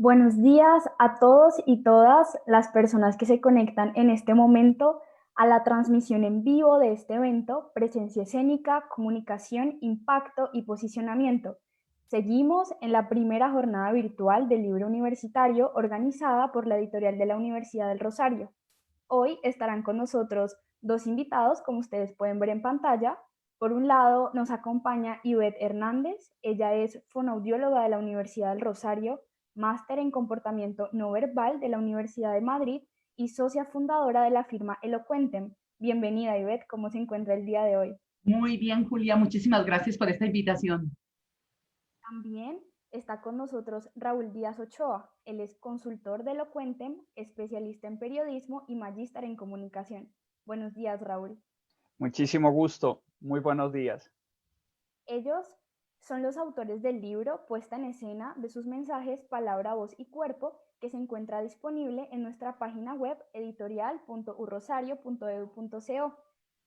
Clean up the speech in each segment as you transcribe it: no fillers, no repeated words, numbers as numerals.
Buenos días a todos y todas las personas que se conectan en este momento a la transmisión en vivo de este evento, Presencia Escénica, Comunicación, Impacto y Posicionamiento. Seguimos en la primera jornada virtual del libro universitario organizada por la editorial de la Universidad del Rosario. Hoy estarán con nosotros dos invitados, como ustedes pueden ver en pantalla. Por un lado, nos acompaña Ivette Hernández. Ella es fonoaudióloga de la Universidad del Rosario, máster en comportamiento no verbal de la Universidad de Madrid y socia fundadora de la firma Eloquentem. Bienvenida, Ivette. ¿Cómo se encuentra el día de hoy? Muy bien, Julia, muchísimas gracias por esta invitación. También está con nosotros Raúl Díaz Ochoa. Él es consultor de Eloquentem, especialista en periodismo y magíster en comunicación. Buenos días, Raúl. Muchísimo gusto. Muy buenos días. Ellos son los autores del libro Puesta en Escena de sus mensajes Palabra, Voz y Cuerpo, que se encuentra disponible en nuestra página web editorial.urrosario.edu.co.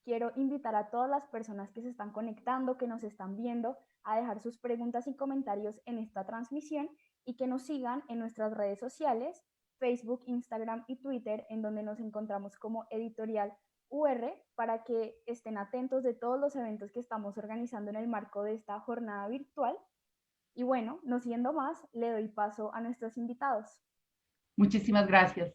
Quiero invitar a todas las personas que se están conectando, que nos están viendo, a dejar sus preguntas y comentarios en esta transmisión y que nos sigan en nuestras redes sociales, Facebook, Instagram y Twitter, en donde nos encontramos como editorial para que estén atentos de todos los eventos que estamos organizando en el marco de esta jornada virtual. Y bueno, no siendo más, le doy paso a nuestros invitados. Muchísimas gracias.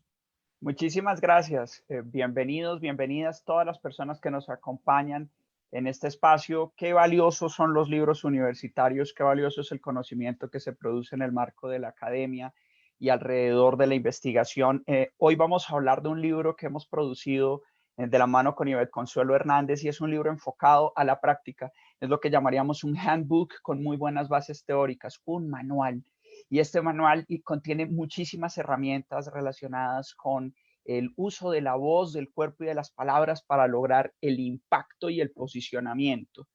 Muchísimas gracias. Bienvenidos, bienvenidas todas las personas que nos acompañan en este espacio. Qué valiosos son los libros universitarios, qué valioso es el conocimiento que se produce en el marco de la academia y alrededor de la investigación. Hoy vamos a hablar de un libro que hemos producido de la mano con Ivette Consuelo Hernández y es un libro enfocado a la práctica. Es lo que llamaríamos un handbook con muy buenas bases teóricas, un manual. Y este manual contiene muchísimas herramientas relacionadas con el uso de la voz, del cuerpo y de las palabras para lograr el impacto y el posicionamiento.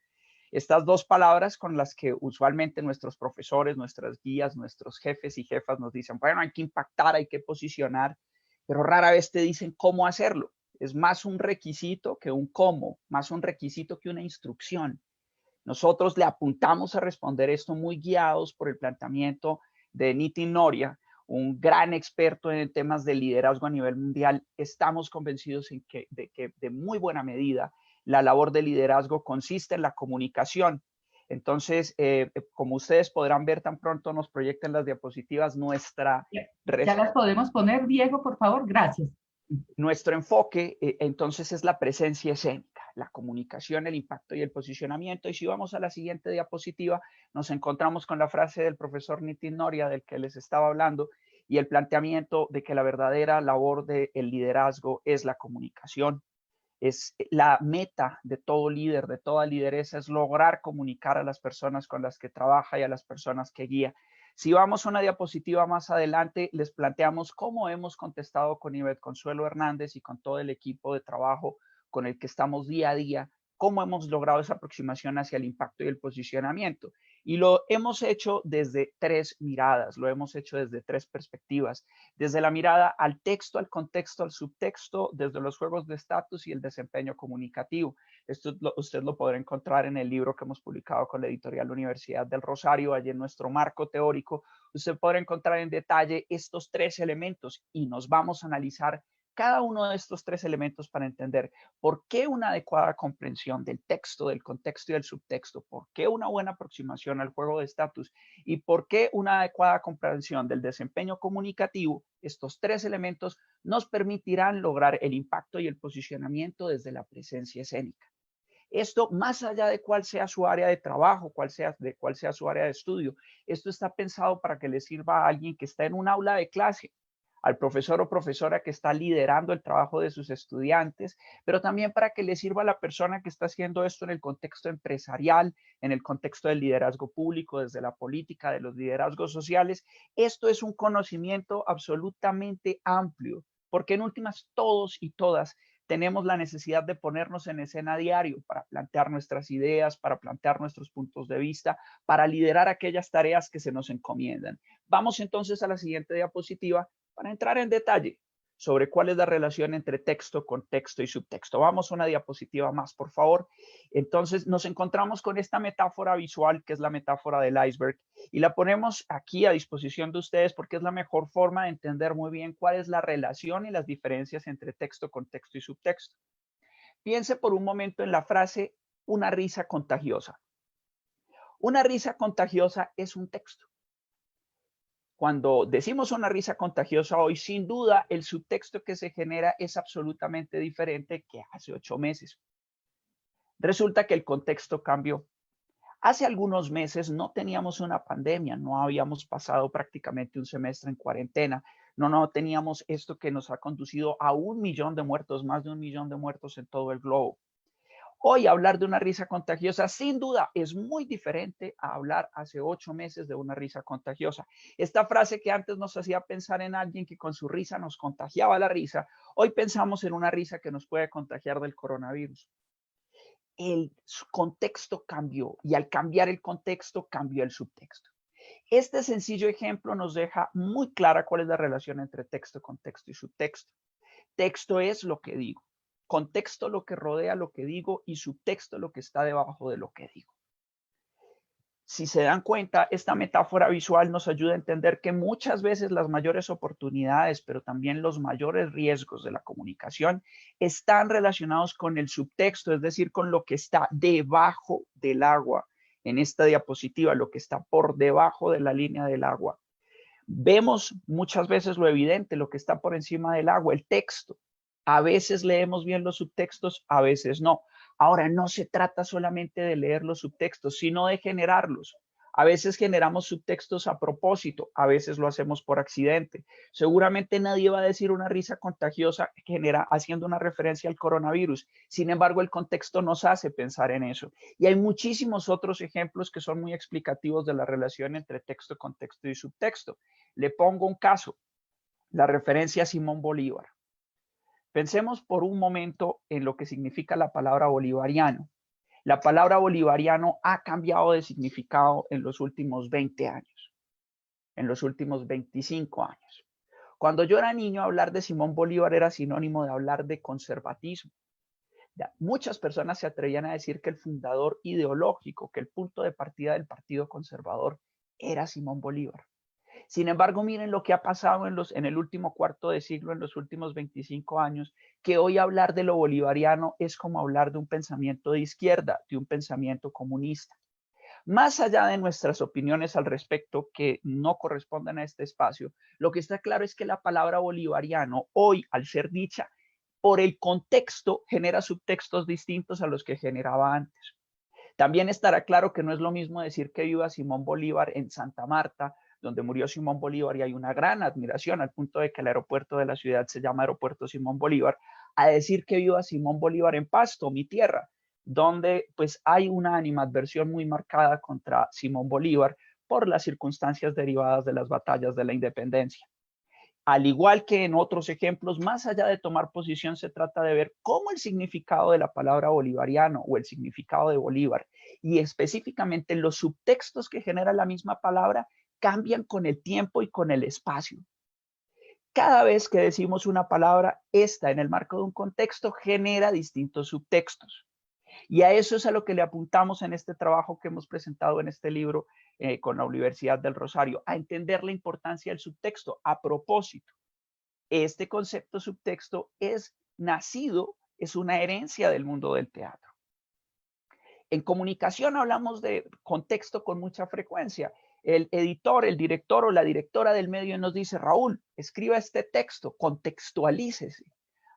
Estas dos palabras con las que usualmente nuestros profesores, nuestras guías, nuestros jefes y jefas nos dicen, bueno, hay que impactar, hay que posicionar, pero rara vez te dicen cómo hacerlo. Es más un requisito que un cómo, más un requisito que una instrucción. Nosotros le apuntamos a responder esto muy guiados por el planteamiento de Nitin Noria, un gran experto en temas de liderazgo a nivel mundial. Estamos convencidos de que de muy buena medida la labor de liderazgo consiste en la comunicación. Entonces, como ustedes podrán ver tan pronto nos proyectan las diapositivas, Ya las podemos poner, Diego, por favor. Gracias. nuestro enfoque entonces es la presencia escénica, la comunicación, el impacto y el posicionamiento. Y si vamos a la siguiente diapositiva, nos encontramos con la frase del profesor Nitin Noria del que les estaba hablando y el planteamiento de que la verdadera labor del liderazgo es la comunicación. Es la meta de todo líder, de toda lideresa, es lograr comunicar a las personas con las que trabaja y a las personas que guía. Si vamos a una diapositiva más adelante, les planteamos cómo hemos contestado con Ivette Consuelo Hernández y con todo el equipo de trabajo con el que estamos día a día, cómo hemos logrado esa aproximación hacia el impacto y el posicionamiento. Y lo hemos hecho desde tres miradas, lo hemos hecho desde tres perspectivas, desde la mirada al texto, al contexto, al subtexto, desde los juegos de estatus y el desempeño comunicativo. Esto usted lo podrá encontrar en el libro que hemos publicado con la editorial Universidad del Rosario, allí en nuestro marco teórico. Usted podrá encontrar en detalle estos tres elementos y nos vamos a analizar cada uno de estos tres elementos para entender por qué una adecuada comprensión del texto, del contexto y del subtexto, por qué una buena aproximación al juego de estatus y por qué una adecuada comprensión del desempeño comunicativo. Estos tres elementos nos permitirán lograr el impacto y el posicionamiento desde la presencia escénica. Esto, más allá de cuál sea su área de trabajo, cuál sea su área de estudio, esto está pensado para que le sirva a alguien que está en un aula de clase, al profesor o profesora que está liderando el trabajo de sus estudiantes, pero también para que le sirva a la persona que está haciendo esto en el contexto empresarial, en el contexto del liderazgo público, desde la política, de los liderazgos sociales. Esto es un conocimiento absolutamente amplio, porque en últimas todos y todas tenemos la necesidad de ponernos en escena a diario para plantear nuestras ideas, para plantear nuestros puntos de vista, para liderar aquellas tareas que se nos encomiendan. Vamos entonces a la siguiente diapositiva para entrar en detalle. sobre cuál es la relación entre texto, contexto y subtexto. Vamos a una diapositiva más, por favor. Entonces nos encontramos con esta metáfora visual, que es la metáfora del iceberg, y la ponemos aquí a disposición de ustedes porque es la mejor forma de entender muy bien cuál es la relación y las diferencias entre texto, contexto y subtexto. Piense por un momento en la frase una risa contagiosa. Una risa contagiosa es un texto. Cuando decimos una risa contagiosa hoy, sin duda, el subtexto que se genera es absolutamente diferente que hace 8 meses. Resulta que el contexto cambió. Hace algunos meses no teníamos una pandemia, no habíamos pasado prácticamente un semestre en cuarentena, no teníamos esto que nos ha conducido a 1 millón de muertos, más de 1 millón de muertos en todo el globo. Hoy hablar de una risa contagiosa, sin duda, es muy diferente a hablar hace 8 meses de una risa contagiosa. Esta frase que antes nos hacía pensar en alguien que con su risa nos contagiaba la risa, hoy pensamos en una risa que nos puede contagiar del coronavirus. El contexto cambió y al cambiar el contexto, cambió el subtexto. Este sencillo ejemplo nos deja muy clara cuál es la relación entre texto, contexto y subtexto. Texto es lo que digo. Contexto lo que rodea lo que digo y subtexto lo que está debajo de lo que digo. Si se dan cuenta, esta metáfora visual nos ayuda a entender que muchas veces las mayores oportunidades, pero también los mayores riesgos de la comunicación están relacionados con el subtexto, es decir, con lo que está debajo del agua. En esta diapositiva, lo que está por debajo de la línea del agua. Vemos muchas veces lo evidente, lo que está por encima del agua, el texto. A veces leemos bien los subtextos, a veces no. Ahora, no se trata solamente de leer los subtextos, sino de generarlos. A veces generamos subtextos a propósito, a veces lo hacemos por accidente. Seguramente nadie va a decir una risa contagiosa haciendo una referencia al coronavirus. Sin embargo, el contexto nos hace pensar en eso. Y hay muchísimos otros ejemplos que son muy explicativos de la relación entre texto, contexto y subtexto. Le pongo un caso, la referencia a Simón Bolívar. Pensemos por un momento en lo que significa la palabra bolivariano. La palabra bolivariano ha cambiado de significado en los últimos 20 años, en los últimos 25 años. Cuando yo era niño, hablar de Simón Bolívar era sinónimo de hablar de conservatismo. Muchas personas se atrevían a decir que el fundador ideológico, que el punto de partida del Partido Conservador era Simón Bolívar. Sin embargo, miren lo que ha pasado en el último cuarto de siglo, en los últimos 25 años, que hoy hablar de lo bolivariano es como hablar de un pensamiento de izquierda, de un pensamiento comunista. Más allá de nuestras opiniones al respecto, que no corresponden a este espacio, lo que está claro es que la palabra bolivariano hoy, al ser dicha, por el contexto, genera subtextos distintos a los que generaba antes. También estará claro que no es lo mismo decir que viva Simón Bolívar en Santa Marta, donde murió Simón Bolívar y hay una gran admiración al punto de que el aeropuerto de la ciudad se llama Aeropuerto Simón Bolívar, a decir que viva Simón Bolívar en Pasto, mi tierra, donde pues hay una animadversión muy marcada contra Simón Bolívar por las circunstancias derivadas de las batallas de la independencia. Al igual que en otros ejemplos, más allá de tomar posición, se trata de ver cómo el significado de la palabra bolivariano o el significado de Bolívar y específicamente los subtextos que genera la misma palabra cambian con el tiempo y con el espacio. Cada vez que decimos una palabra, esta en el marco de un contexto genera distintos subtextos. Y a eso es a lo que le apuntamos en este trabajo que hemos presentado en este libro con la Universidad del Rosario, a entender la importancia del subtexto. A propósito, este concepto subtexto es nacido, es una herencia del mundo del teatro. En comunicación hablamos de contexto con mucha frecuencia. El editor, el director o la directora del medio nos dice, Raúl, escriba este texto, contextualícese.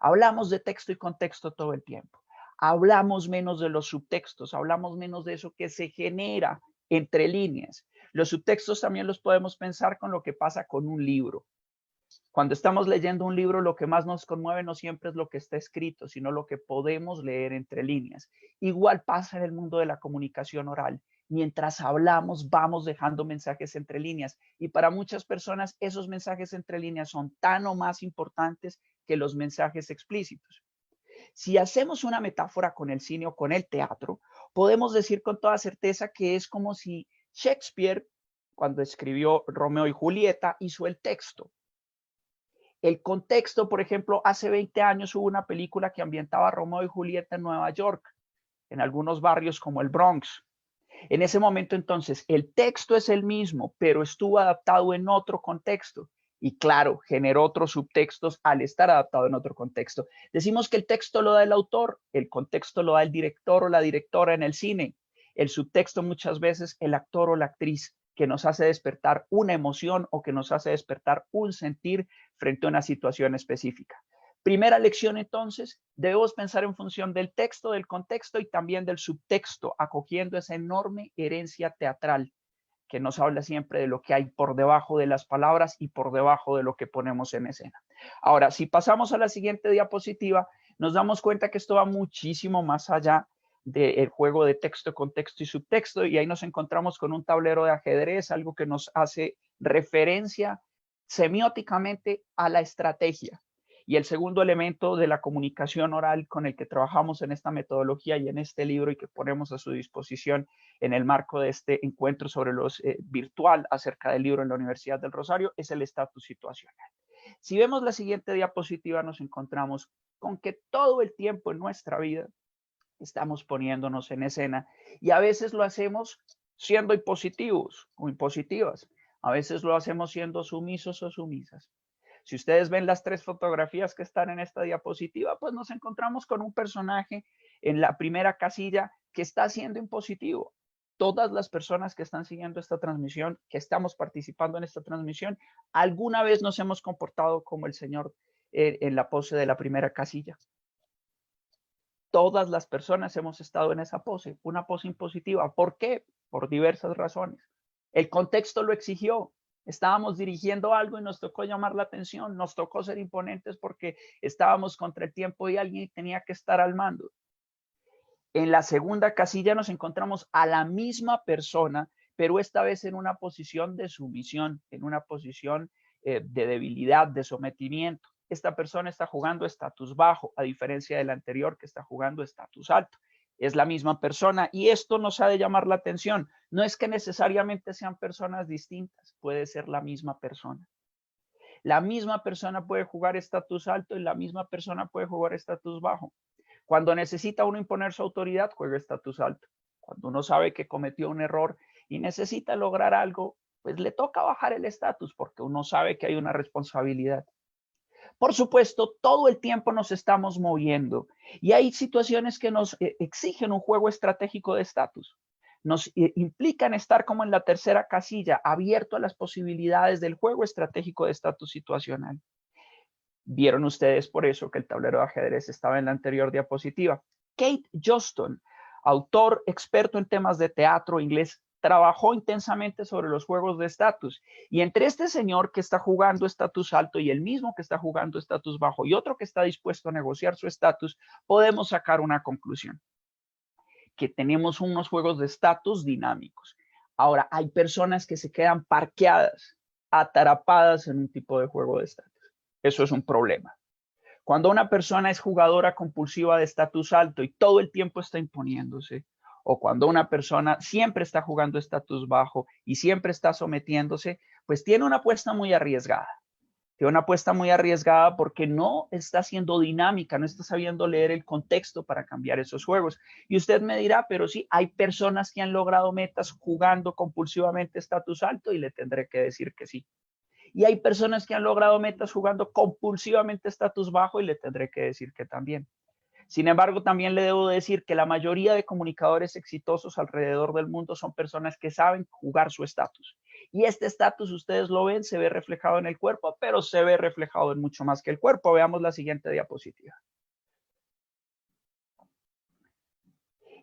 Hablamos de texto y contexto todo el tiempo. Hablamos menos de los subtextos, hablamos menos de eso que se genera entre líneas. Los subtextos también los podemos pensar con lo que pasa con un libro. Cuando estamos leyendo un libro, lo que más nos conmueve no siempre es lo que está escrito, sino lo que podemos leer entre líneas. Igual pasa en el mundo de la comunicación oral. Mientras hablamos, vamos dejando mensajes entre líneas. Y para muchas personas, esos mensajes entre líneas son tan o más importantes que los mensajes explícitos. Si hacemos una metáfora con el cine o con el teatro, podemos decir con toda certeza que es como si Shakespeare, cuando escribió Romeo y Julieta, hizo el texto. El contexto, por ejemplo, hace 20 años hubo una película que ambientaba a Romeo y Julieta en Nueva York, en algunos barrios como el Bronx. En ese momento, entonces, el texto es el mismo, pero estuvo adaptado en otro contexto. Y claro, generó otros subtextos al estar adaptado en otro contexto. Decimos que el texto lo da el autor, el contexto lo da el director o la directora en el cine. El subtexto muchas veces el actor o la actriz, que nos hace despertar una emoción o que nos hace despertar un sentir frente a una situación específica. Primera lección, entonces, debemos pensar en función del texto, del contexto y también del subtexto, acogiendo esa enorme herencia teatral que nos habla siempre de lo que hay por debajo de las palabras y por debajo de lo que ponemos en escena. Ahora, si pasamos a la siguiente diapositiva, nos damos cuenta que esto va muchísimo más allá del juego de texto, contexto y subtexto, y ahí nos encontramos con un tablero de ajedrez, algo que nos hace referencia semióticamente a la estrategia. Y el segundo elemento de la comunicación oral con el que trabajamos en esta metodología y en este libro y que ponemos a su disposición en el marco de este encuentro sobre los virtual acerca del libro en la Universidad del Rosario es el estatus situacional. Si vemos la siguiente diapositiva, nos encontramos con que todo el tiempo en nuestra vida estamos poniéndonos en escena y a veces lo hacemos siendo impositivos o impositivas. A veces lo hacemos siendo sumisos o sumisas. Si ustedes ven las tres fotografías que están en esta diapositiva, pues nos encontramos con un personaje en la primera casilla que está siendo impositivo. Todas las personas que están siguiendo esta transmisión, que estamos participando en esta transmisión, alguna vez nos hemos comportado como el señor en la pose de la primera casilla. Todas las personas hemos estado en esa pose, una pose impositiva. ¿Por qué? Por diversas razones. El contexto lo exigió. Estábamos dirigiendo algo y nos tocó llamar la atención, nos tocó ser imponentes porque estábamos contra el tiempo y alguien tenía que estar al mando. En la segunda casilla nos encontramos a la misma persona, pero esta vez en una posición de sumisión, en una posición de debilidad, de sometimiento. Esta persona está jugando estatus bajo, a diferencia del anterior que está jugando estatus alto. Es la misma persona y esto nos ha de llamar la atención. No es que necesariamente sean personas distintas, puede ser la misma persona. La misma persona puede jugar estatus alto y la misma persona puede jugar estatus bajo. Cuando necesita uno imponer su autoridad, juega estatus alto. Cuando uno sabe que cometió un error y necesita lograr algo, pues le toca bajar el estatus porque uno sabe que hay una responsabilidad. Por supuesto, todo el tiempo nos estamos moviendo y hay situaciones que nos exigen un juego estratégico de estatus. Nos implican estar como en la tercera casilla, abierto a las posibilidades del juego estratégico de estatus situacional. Vieron ustedes por eso que el tablero de ajedrez estaba en la anterior diapositiva. Kate Johnston, autor experto en temas de teatro inglés, trabajó intensamente sobre los juegos de estatus. Y entre este señor que está jugando estatus alto y el mismo que está jugando estatus bajo y otro que está dispuesto a negociar su estatus, podemos sacar una conclusión. Que tenemos unos juegos de estatus dinámicos. Ahora, hay personas que se quedan parqueadas, atrapadas en un tipo de juego de estatus. Eso es un problema. Cuando una persona es jugadora compulsiva de estatus alto y todo el tiempo está imponiéndose, o cuando una persona siempre está jugando estatus bajo y siempre está sometiéndose, pues tiene una apuesta muy arriesgada. Tiene una apuesta muy arriesgada porque no está siendo dinámica, no está sabiendo leer el contexto para cambiar esos juegos. Y usted me dirá, pero sí, hay personas que han logrado metas jugando compulsivamente estatus alto y le tendré que decir que sí. Y hay personas que han logrado metas jugando compulsivamente estatus bajo y le tendré que decir que también. Sin embargo, también le debo decir que la mayoría de comunicadores exitosos alrededor del mundo son personas que saben jugar su estatus. Y este estatus, ustedes lo ven, se ve reflejado en el cuerpo, pero se ve reflejado en mucho más que el cuerpo. Veamos la siguiente diapositiva.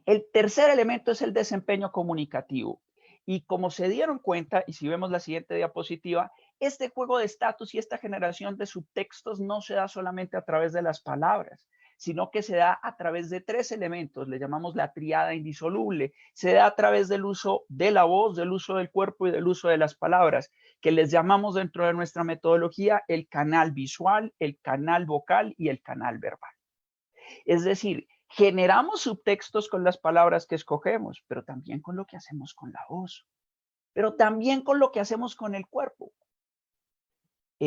El tercer elemento es el desempeño comunicativo. Y como se dieron cuenta, y si vemos la siguiente diapositiva, este juego de estatus y esta generación de subtextos no se da solamente a través de las palabras, sino que se da a través de tres elementos, le llamamos la tríada indisoluble. Se da a través del uso de la voz, del uso del cuerpo y del uso de las palabras, que les llamamos dentro de nuestra metodología el canal visual, el canal vocal y el canal verbal. Es decir, generamos subtextos con las palabras que escogemos, pero también con lo que hacemos con la voz, pero también con lo que hacemos con el cuerpo.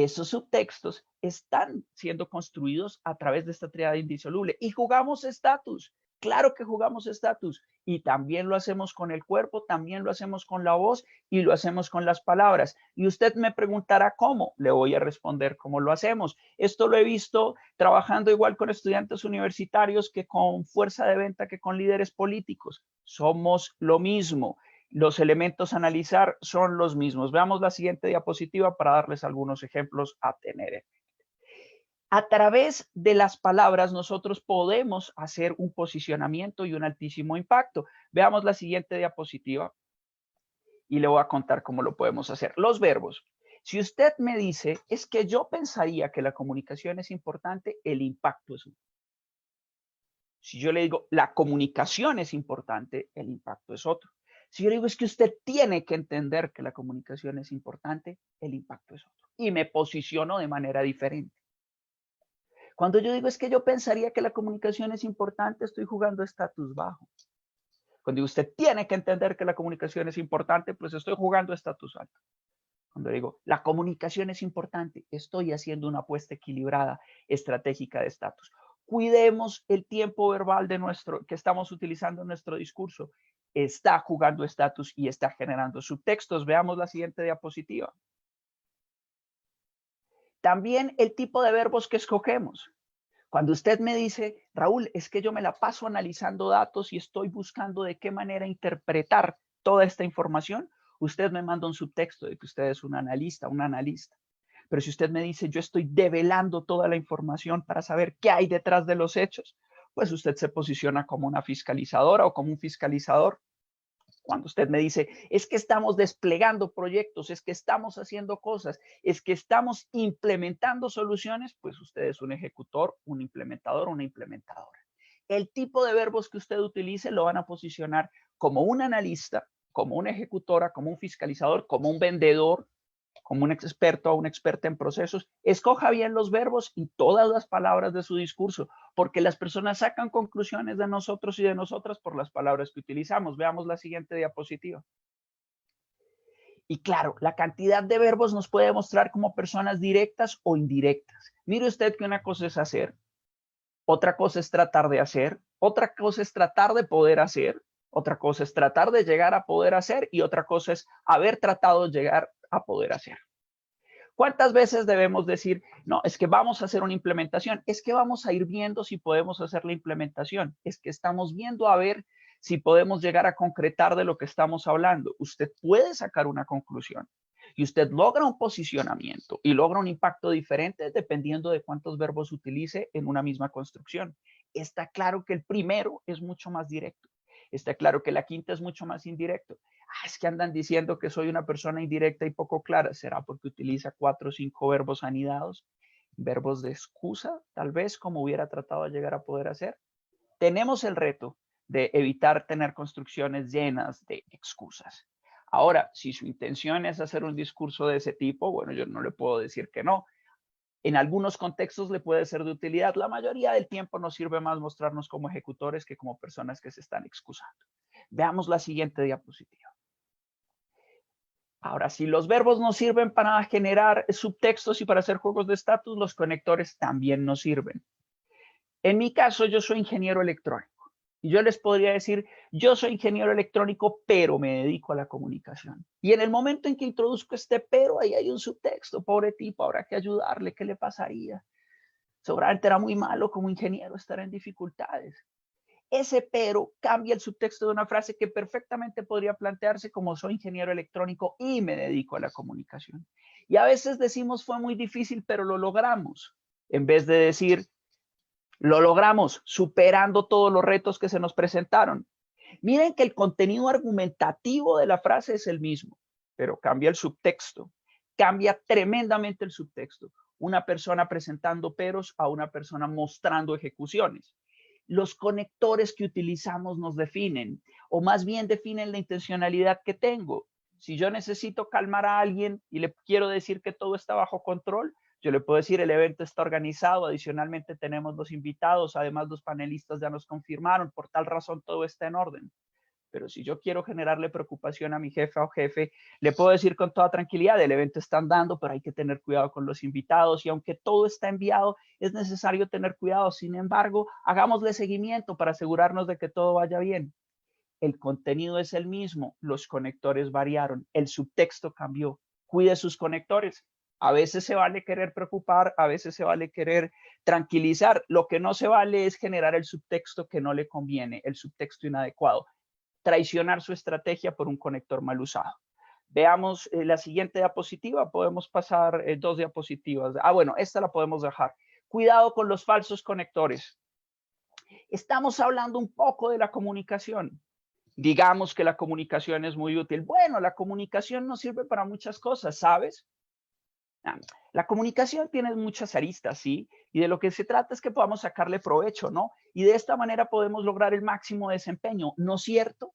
Esos subtextos están siendo construidos a través de esta tríada indisoluble. Y jugamos estatus. Claro que jugamos estatus. Y también lo hacemos con el cuerpo, también lo hacemos con la voz y lo hacemos con las palabras. Y usted me preguntará cómo. Le voy a responder cómo lo hacemos. Esto lo he visto trabajando igual con estudiantes universitarios que con fuerza de venta, que con líderes políticos. Somos lo mismo. Los elementos a analizar son los mismos. Veamos la siguiente diapositiva para darles algunos ejemplos a tener en mente. A través de las palabras nosotros podemos hacer un posicionamiento y un altísimo impacto. Veamos la siguiente diapositiva y le voy a contar cómo lo podemos hacer. Los verbos. Si usted me dice, es que yo pensaría que la comunicación es importante, el impacto es uno. Si yo le digo, la comunicación es importante, el impacto es otro. Si yo le digo, es que usted tiene que entender que la comunicación es importante, el impacto es otro. Y me posiciono de manera diferente. Cuando yo digo, es que yo pensaría que la comunicación es importante, estoy jugando estatus bajo. Cuando digo, usted tiene que entender que la comunicación es importante, pues estoy jugando estatus alto. Cuando digo, la comunicación es importante, estoy haciendo una apuesta equilibrada, estratégica de estatus. Cuidemos el tiempo verbal que estamos utilizando en nuestro discurso. Está jugando estatus y está generando subtextos. Veamos la siguiente diapositiva. También el tipo de verbos que escogemos. Cuando usted me dice, Raúl, es que yo me la paso analizando datos y estoy buscando de qué manera interpretar toda esta información, usted me manda un subtexto de que usted es un analista, un analista. Pero si usted me dice, yo estoy develando toda la información para saber qué hay detrás de los hechos, pues usted se posiciona como una fiscalizadora o como un fiscalizador. Cuando usted me dice, es que estamos desplegando proyectos, es que estamos haciendo cosas, es que estamos implementando soluciones, pues usted es un ejecutor, un implementador, una implementadora. El tipo de verbos que usted utilice lo van a posicionar como un analista, como una ejecutora, como un fiscalizador, como un vendedor, como un experto o una experta en procesos. Escoja bien los verbos y todas las palabras de su discurso, porque las personas sacan conclusiones de nosotros y de nosotras por las palabras que utilizamos. Veamos la siguiente diapositiva. Y claro, la cantidad de verbos nos puede mostrar como personas directas o indirectas. Mire usted que una cosa es hacer, otra cosa es tratar de hacer, otra cosa es tratar de poder hacer, otra cosa es tratar de llegar a poder hacer y otra cosa es haber tratado de llegar a poder hacer. ¿Cuántas veces debemos decir, no, es que vamos a hacer una implementación? Es que vamos a ir viendo si podemos hacer la implementación. Es que estamos viendo a ver si podemos llegar a concretar de lo que estamos hablando. Usted puede sacar una conclusión y usted logra un posicionamiento y logra un impacto diferente dependiendo de cuántos verbos utilice en una misma construcción. Está claro que el primero es mucho más directo. Está claro que la quinta es mucho más indirecto. Es que andan diciendo que soy una persona indirecta y poco clara. ¿Será porque utiliza 4 o 5 verbos anidados? Verbos de excusa, tal vez, como hubiera tratado de llegar a poder hacer. Tenemos el reto de evitar tener construcciones llenas de excusas. Ahora, si su intención es hacer un discurso de ese tipo, bueno, yo no le puedo decir que no. En algunos contextos le puede ser de utilidad. La mayoría del tiempo nos sirve más mostrarnos como ejecutores que como personas que se están excusando. Veamos la siguiente diapositiva. Ahora, si los verbos nos sirven para generar subtextos y para hacer juegos de estatus, los conectores también nos sirven. En mi caso, yo soy ingeniero electrónico. Y yo les podría decir, yo soy ingeniero electrónico, pero me dedico a la comunicación. Y en el momento en que introduzco este pero, ahí hay un subtexto. Pobre tipo, habrá que ayudarle. ¿Qué le pasaría? Seguramente era muy malo como ingeniero, estar en dificultades. Ese pero cambia el subtexto de una frase que perfectamente podría plantearse como soy ingeniero electrónico y me dedico a la comunicación. Y a veces decimos fue muy difícil, pero lo logramos. En vez de decir lo logramos superando todos los retos que se nos presentaron. Miren que el contenido argumentativo de la frase es el mismo, pero cambia el subtexto. Cambia tremendamente el subtexto. Una persona presentando peros a una persona mostrando ejecuciones. Los conectores que utilizamos nos definen, o más bien definen la intencionalidad que tengo. Si yo necesito calmar a alguien y le quiero decir que todo está bajo control, yo le puedo decir el evento está organizado, adicionalmente tenemos los invitados, además los panelistas ya nos confirmaron, por tal razón todo está en orden. Pero si yo quiero generarle preocupación a mi jefa o jefe, le puedo decir con toda tranquilidad, el evento está andando, pero hay que tener cuidado con los invitados y aunque todo está enviado, es necesario tener cuidado. Sin embargo, hagámosle seguimiento para asegurarnos de que todo vaya bien. El contenido es el mismo, los conectores variaron, el subtexto cambió. Cuide sus conectores. A veces se vale querer preocupar, a veces se vale querer tranquilizar. Lo que no se vale es generar el subtexto que no le conviene, el subtexto inadecuado. Traicionar su estrategia por un conector mal usado. Veamos la siguiente diapositiva. Podemos pasar 2 diapositivas. Bueno, esta la podemos dejar. Cuidado con los falsos conectores. Estamos hablando un poco de la comunicación. Digamos que la comunicación es muy útil. Bueno, la comunicación nos sirve para muchas cosas, ¿sabes? La comunicación tiene muchas aristas, ¿sí? Y de lo que se trata es que podamos sacarle provecho, ¿no? Y de esta manera podemos lograr el máximo desempeño, ¿no es cierto?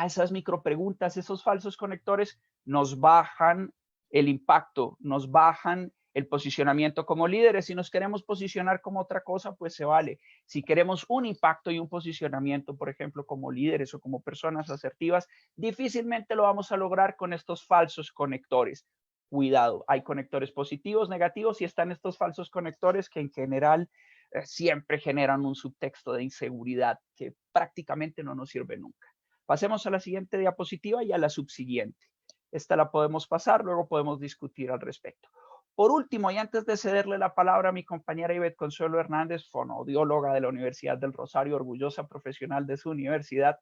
Esas micropreguntas, esos falsos conectores nos bajan el impacto, nos bajan el posicionamiento como líderes. Si nos queremos posicionar como otra cosa, pues se vale. Si queremos un impacto y un posicionamiento, por ejemplo, como líderes o como personas asertivas, difícilmente lo vamos a lograr con estos falsos conectores. Cuidado, hay conectores positivos, negativos y están estos falsos conectores que en general siempre generan un subtexto de inseguridad que prácticamente no nos sirve nunca. Pasemos a la siguiente diapositiva y a la subsiguiente. Esta la podemos pasar, luego podemos discutir al respecto. Por último, y antes de cederle la palabra a mi compañera Ivette Consuelo Hernández, fonoaudióloga de la Universidad del Rosario, orgullosa profesional de su universidad,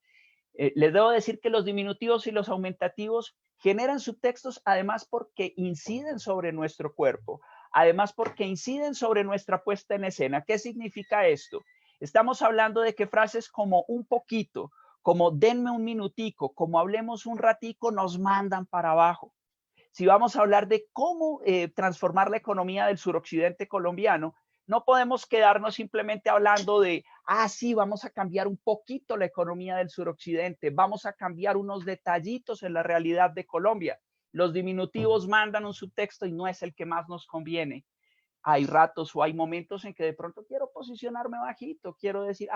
les debo decir que los diminutivos y los aumentativos generan subtextos además porque inciden sobre nuestro cuerpo, además porque inciden sobre nuestra puesta en escena. ¿Qué significa esto? Estamos hablando de que frases como un poquito, como denme un minutico, como hablemos un ratico, nos mandan para abajo. Si vamos a hablar de cómo transformar la economía del suroccidente colombiano, no podemos quedarnos simplemente hablando de, sí, vamos a cambiar un poquito la economía del suroccidente, vamos a cambiar unos detallitos en la realidad de Colombia. Los diminutivos mandan un subtexto y no es el que más nos conviene. Hay ratos o hay momentos en que de pronto quiero posicionarme bajito, quiero decir,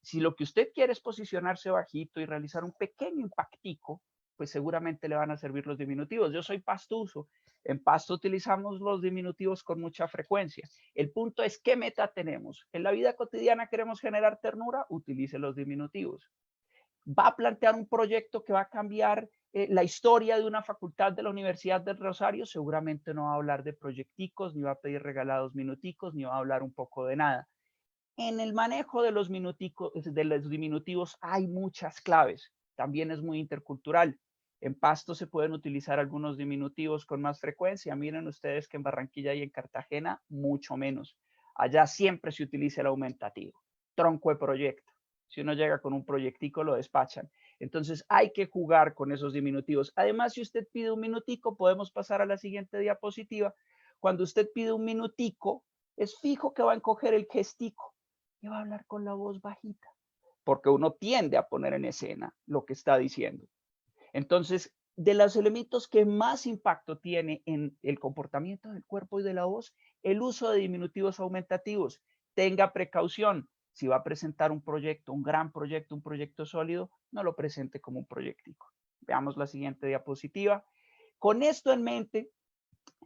si lo que usted quiere es posicionarse bajito y realizar un pequeño impactico, pues seguramente le van a servir los diminutivos. Yo soy pastuso. En Pasto utilizamos los diminutivos con mucha frecuencia. El punto es qué meta tenemos. En la vida cotidiana queremos generar ternura, utilice los diminutivos. Va a plantear un proyecto que va a cambiar la historia de una facultad de la Universidad del Rosario, seguramente no va a hablar de proyecticos, ni va a pedir regalados minuticos, ni va a hablar un poco de nada. En el manejo de los diminutivos hay muchas claves. También es muy intercultural. En Pasto se pueden utilizar algunos diminutivos con más frecuencia. Miren ustedes que en Barranquilla y en Cartagena, mucho menos. Allá siempre se utiliza el aumentativo. Tronco de proyecto. Si uno llega con un proyectico, lo despachan. Entonces hay que jugar con esos diminutivos. Además, si usted pide un minutico, podemos pasar a la siguiente diapositiva. Cuando usted pide un minutico, es fijo que va a encoger el gestico y va a hablar con la voz bajita, porque uno tiende a poner en escena lo que está diciendo. Entonces, de los elementos que más impacto tiene en el comportamiento del cuerpo y de la voz, el uso de diminutivos aumentativos. Tenga precaución. Si va a presentar un proyecto, un gran proyecto, un proyecto sólido, no lo presente como un proyectico. Veamos la siguiente diapositiva. Con esto en mente,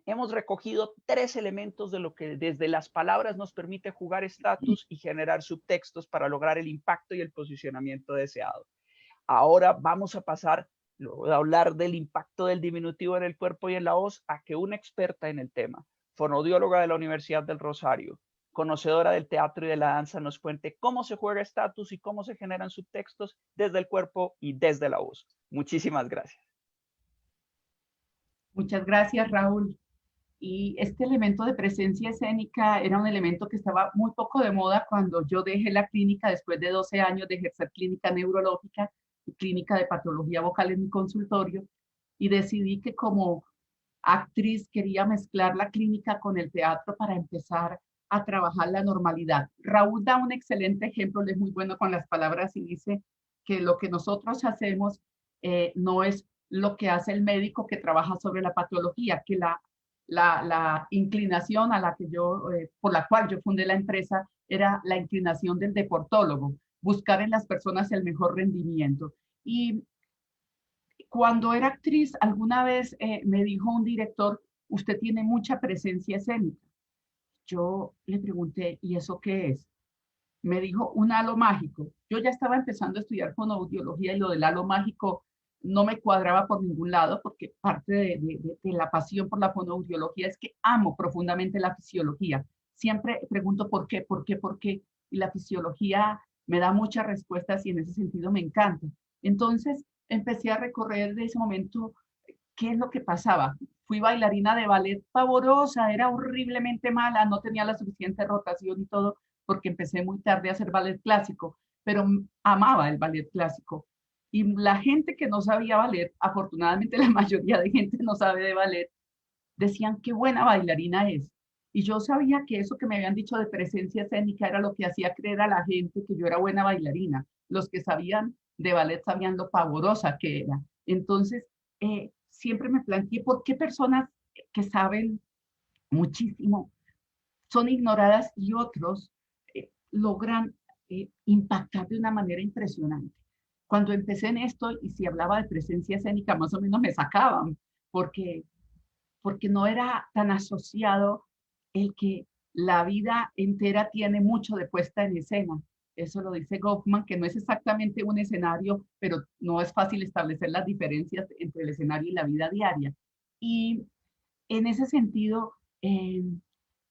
hemos recogido 3 elementos de lo que desde las palabras nos permite jugar estatus y generar subtextos para lograr el impacto y el posicionamiento deseado. Ahora vamos a pasar, luego de hablar del impacto del diminutivo en el cuerpo y en la voz, a que una experta en el tema, fonoaudióloga de la Universidad del Rosario, conocedora del teatro y de la danza, nos cuente cómo se juega estatus y cómo se generan subtextos desde el cuerpo y desde la voz. Muchísimas gracias. Muchas gracias, Raúl. Y este elemento de presencia escénica era un elemento que estaba muy poco de moda cuando yo dejé la clínica después de 12 años de ejercer clínica neurológica y clínica de patología vocal en mi consultorio, y decidí que como actriz quería mezclar la clínica con el teatro para empezar a trabajar la normalidad. Raúl da un excelente ejemplo, él es muy bueno con las palabras y dice que lo que nosotros hacemos no es lo que hace el médico que trabaja sobre la patología, que la inclinación a la que por la cual yo fundé la empresa era la inclinación del deportólogo, buscar en las personas el mejor rendimiento. Y cuando era actriz, alguna vez me dijo un director, usted tiene mucha presencia escénica. Yo le pregunté, ¿y eso qué es? Me dijo, un halo mágico. Yo ya estaba empezando a estudiar fonoaudiología y lo del halo mágico no me cuadraba por ningún lado, porque parte de la pasión por la fonoaudiología es que amo profundamente la fisiología. Siempre pregunto por qué, por qué, por qué, y la fisiología me da muchas respuestas y en ese sentido me encanta. Entonces empecé a recorrer de ese momento qué es lo que pasaba. Fui bailarina de ballet pavorosa, era horriblemente mala, no tenía la suficiente rotación y todo, porque empecé muy tarde a hacer ballet clásico, pero amaba el ballet clásico. Y la gente que no sabía ballet, afortunadamente la mayoría de gente no sabe de ballet, decían qué buena bailarina es. Y yo sabía que eso que me habían dicho de presencia escénica era lo que hacía creer a la gente que yo era buena bailarina. Los que sabían de ballet sabían lo pavorosa que era. Entonces, siempre me planteé por qué personas que saben muchísimo son ignoradas y otros logran impactar de una manera impresionante. Cuando empecé en esto y si hablaba de presencia escénica, más o menos me sacaban, porque, porque no era tan asociado el que la vida entera tiene mucho de puesta en escena. Eso lo dice Goffman, que no es exactamente un escenario, pero no es fácil establecer las diferencias entre el escenario y la vida diaria. Y en ese sentido,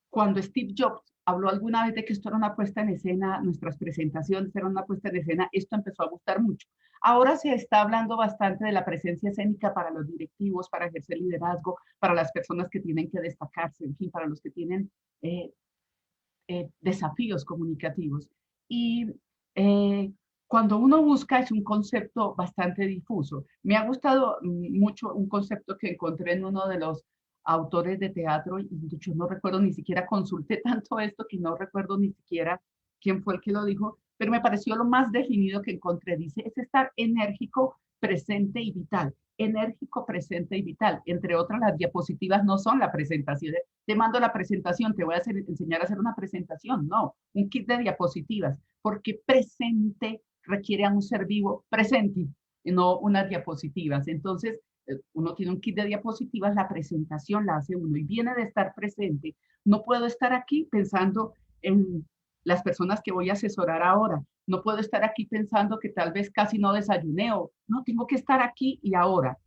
cuando Steve Jobs habló alguna vez de que esto era una puesta en escena, nuestras presentaciones eran una puesta en escena, esto empezó a gustar mucho. Ahora se está hablando bastante de la presencia escénica para los directivos, para ejercer liderazgo, para las personas que tienen que destacarse, en fin, para los que tienen eh, desafíos comunicativos. Y eh, cuando uno busca es un concepto bastante difuso. Me ha gustado mucho un concepto que encontré en uno de los autores de teatro y yo no recuerdo ni siquiera, consulté tanto esto que no recuerdo ni siquiera quién fue el que lo dijo, pero me pareció lo más definido que encontré. Dice, es estar enérgico, presente y vital. Enérgico, presente y vital. Entre otras, las diapositivas no son la presentación. Te mando la presentación, te voy a enseñar a hacer una presentación. No, un kit de diapositivas, porque presente requiere a un ser vivo presente y no unas diapositivas. Entonces, uno tiene un kit de diapositivas, la presentación la hace uno y viene de estar presente. No puedo estar aquí pensando en las personas que voy a asesorar ahora. No puedo estar aquí pensando que tal vez casi no desayuné o no, tengo que estar aquí y ahora.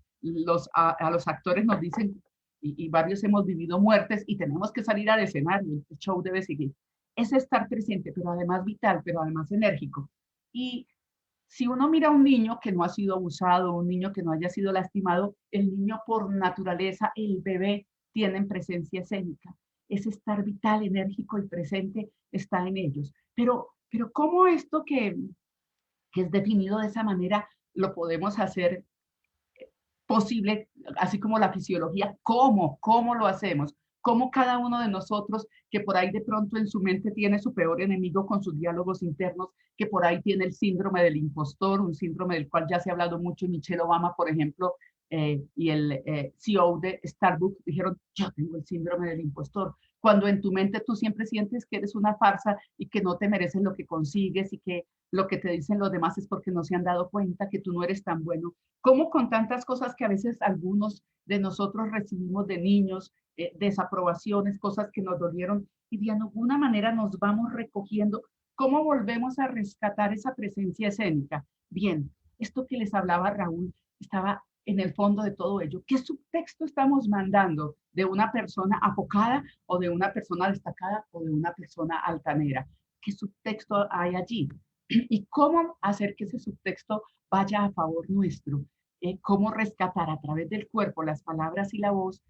A los actores nos dicen, y varios hemos vivido muertes y tenemos que salir al escenario, el show debe seguir. Es estar presente, pero además vital, pero además enérgico. Y si uno mira a un niño que no ha sido abusado, un niño que no haya sido lastimado, el niño por naturaleza, el bebé, tienen presencia escénica. Ese estar vital, enérgico y presente está en ellos. Pero ¿cómo esto que es definido de esa manera lo podemos hacer posible, así como la fisiología? ¿Cómo lo hacemos? ¿Cómo cada uno de nosotros, que por ahí de pronto en su mente tiene su peor enemigo con sus diálogos internos, que por ahí tiene el síndrome del impostor, un síndrome del cual ya se ha hablado mucho, Michelle Obama, por ejemplo, y el CEO de Starbucks dijeron, yo tengo el síndrome del impostor. Cuando en tu mente tú siempre sientes que eres una farsa y que no te mereces lo que consigues y que lo que te dicen los demás es porque no se han dado cuenta que tú no eres tan bueno. ¿Cómo con tantas cosas que a veces algunos de nosotros recibimos de niños, desaprobaciones, cosas que nos dolieron y de alguna manera nos vamos recogiendo? ¿Cómo volvemos a rescatar esa presencia escénica? Bien, esto que les hablaba Raúl estaba en el fondo de todo ello. ¿Qué subtexto estamos mandando de una persona apocada o de una persona destacada o de una persona altanera? ¿Qué subtexto hay allí? ¿Y cómo hacer que ese subtexto vaya a favor nuestro? ¿Cómo rescatar a través del cuerpo, las palabras y la voz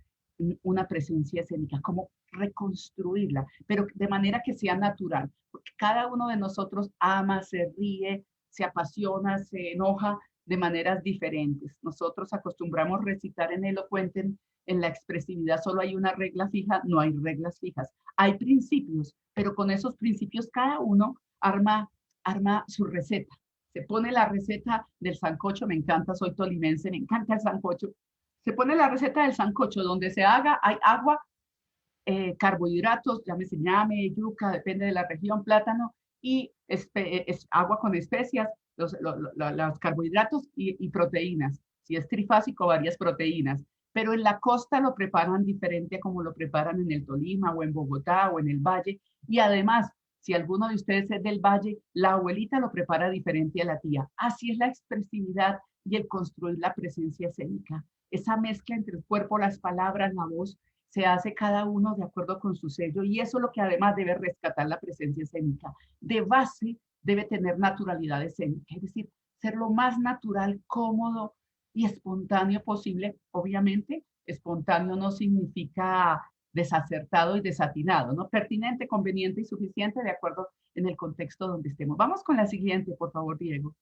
una presencia escénica? ¿Cómo reconstruirla? Pero de manera que sea natural, porque cada uno de nosotros ama, se ríe, se apasiona, se enoja de maneras diferentes. Nosotros acostumbramos recitar en elocuente, en la expresividad solo hay una regla fija, no hay reglas fijas. Hay principios, pero con esos principios cada uno arma su receta. Se pone la receta del sancocho, me encanta, soy tolimense, me encanta el sancocho. Se pone la receta del sancocho, donde se haga, hay agua, carbohidratos, llámese ñame, yuca, depende de la región, plátano, y agua con especias, los carbohidratos y proteínas. Si es trifásico, varias proteínas. Pero en la costa lo preparan diferente a como lo preparan en el Tolima o en Bogotá o en el Valle. Y además, si alguno de ustedes es del Valle, la abuelita lo prepara diferente a la tía. Así es la expresividad y el construir la presencia escénica. Esa mezcla entre el cuerpo, las palabras, la voz, se hace cada uno de acuerdo con su sello y eso es lo que además debe rescatar la presencia escénica. De base debe tener naturalidad escénica, es decir, ser lo más natural, cómodo y espontáneo posible. Obviamente, espontáneo no significa desacertado y desatinado, ¿no? Pertinente, conveniente y suficiente de acuerdo en el contexto donde estemos. Vamos con la siguiente, por favor, Diego.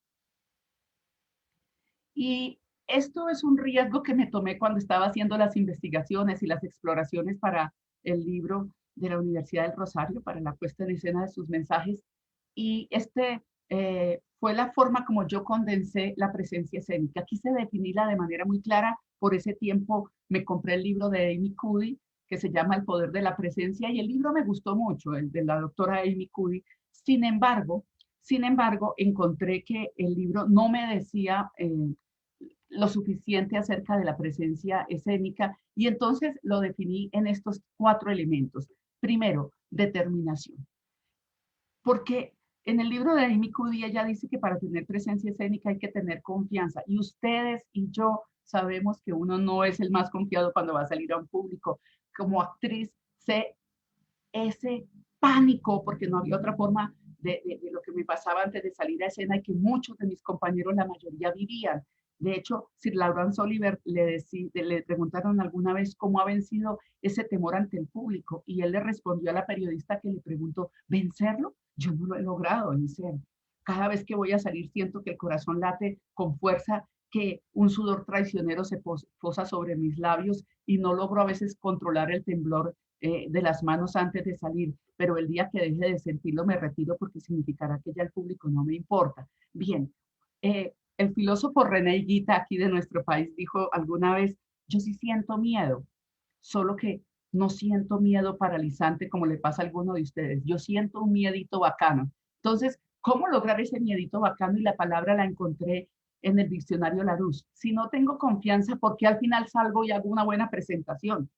Y esto es un riesgo que me tomé cuando estaba haciendo las investigaciones y las exploraciones para el libro de la Universidad del Rosario, para la puesta en escena de sus mensajes. Y fue la forma como yo condensé la presencia escénica. Quise definirla de manera muy clara. Por ese tiempo me compré el libro de Amy Cuddy, que se llama El poder de la presencia, y el libro me gustó mucho, el de la doctora Amy Cuddy. Sin embargo, encontré que el libro no me decía lo suficiente acerca de la presencia escénica y entonces lo definí en estos 4 elementos. Primero, determinación. Porque en el libro de Amy Cuddy ella dice que para tener presencia escénica hay que tener confianza y ustedes y yo sabemos que uno no es el más confiado cuando va a salir a un público. Como actriz sé ese pánico porque no había otra forma de lo que me pasaba antes de salir a escena y que muchos de mis compañeros, la mayoría, vivían. De hecho, Sir Laurence Olivier le preguntaron alguna vez cómo ha vencido ese temor ante el público y él le respondió a la periodista que le preguntó, ¿vencerlo? Yo no lo he logrado vencer. Cada vez que voy a salir siento que el corazón late con fuerza, que un sudor traicionero se posa sobre mis labios y no logro a veces controlar el temblor de las manos antes de salir, pero el día que deje de sentirlo me retiro porque significará que ya el público no me importa. Bien, el filósofo René Higuita aquí de nuestro país dijo alguna vez, yo sí siento miedo, solo que no siento miedo paralizante como le pasa a alguno de ustedes, yo siento un miedito bacano. Entonces, ¿cómo lograr ese miedito bacano? Y la palabra la encontré en el diccionario Larousse. Si no tengo confianza, ¿por qué al final salgo y hago una buena presentación?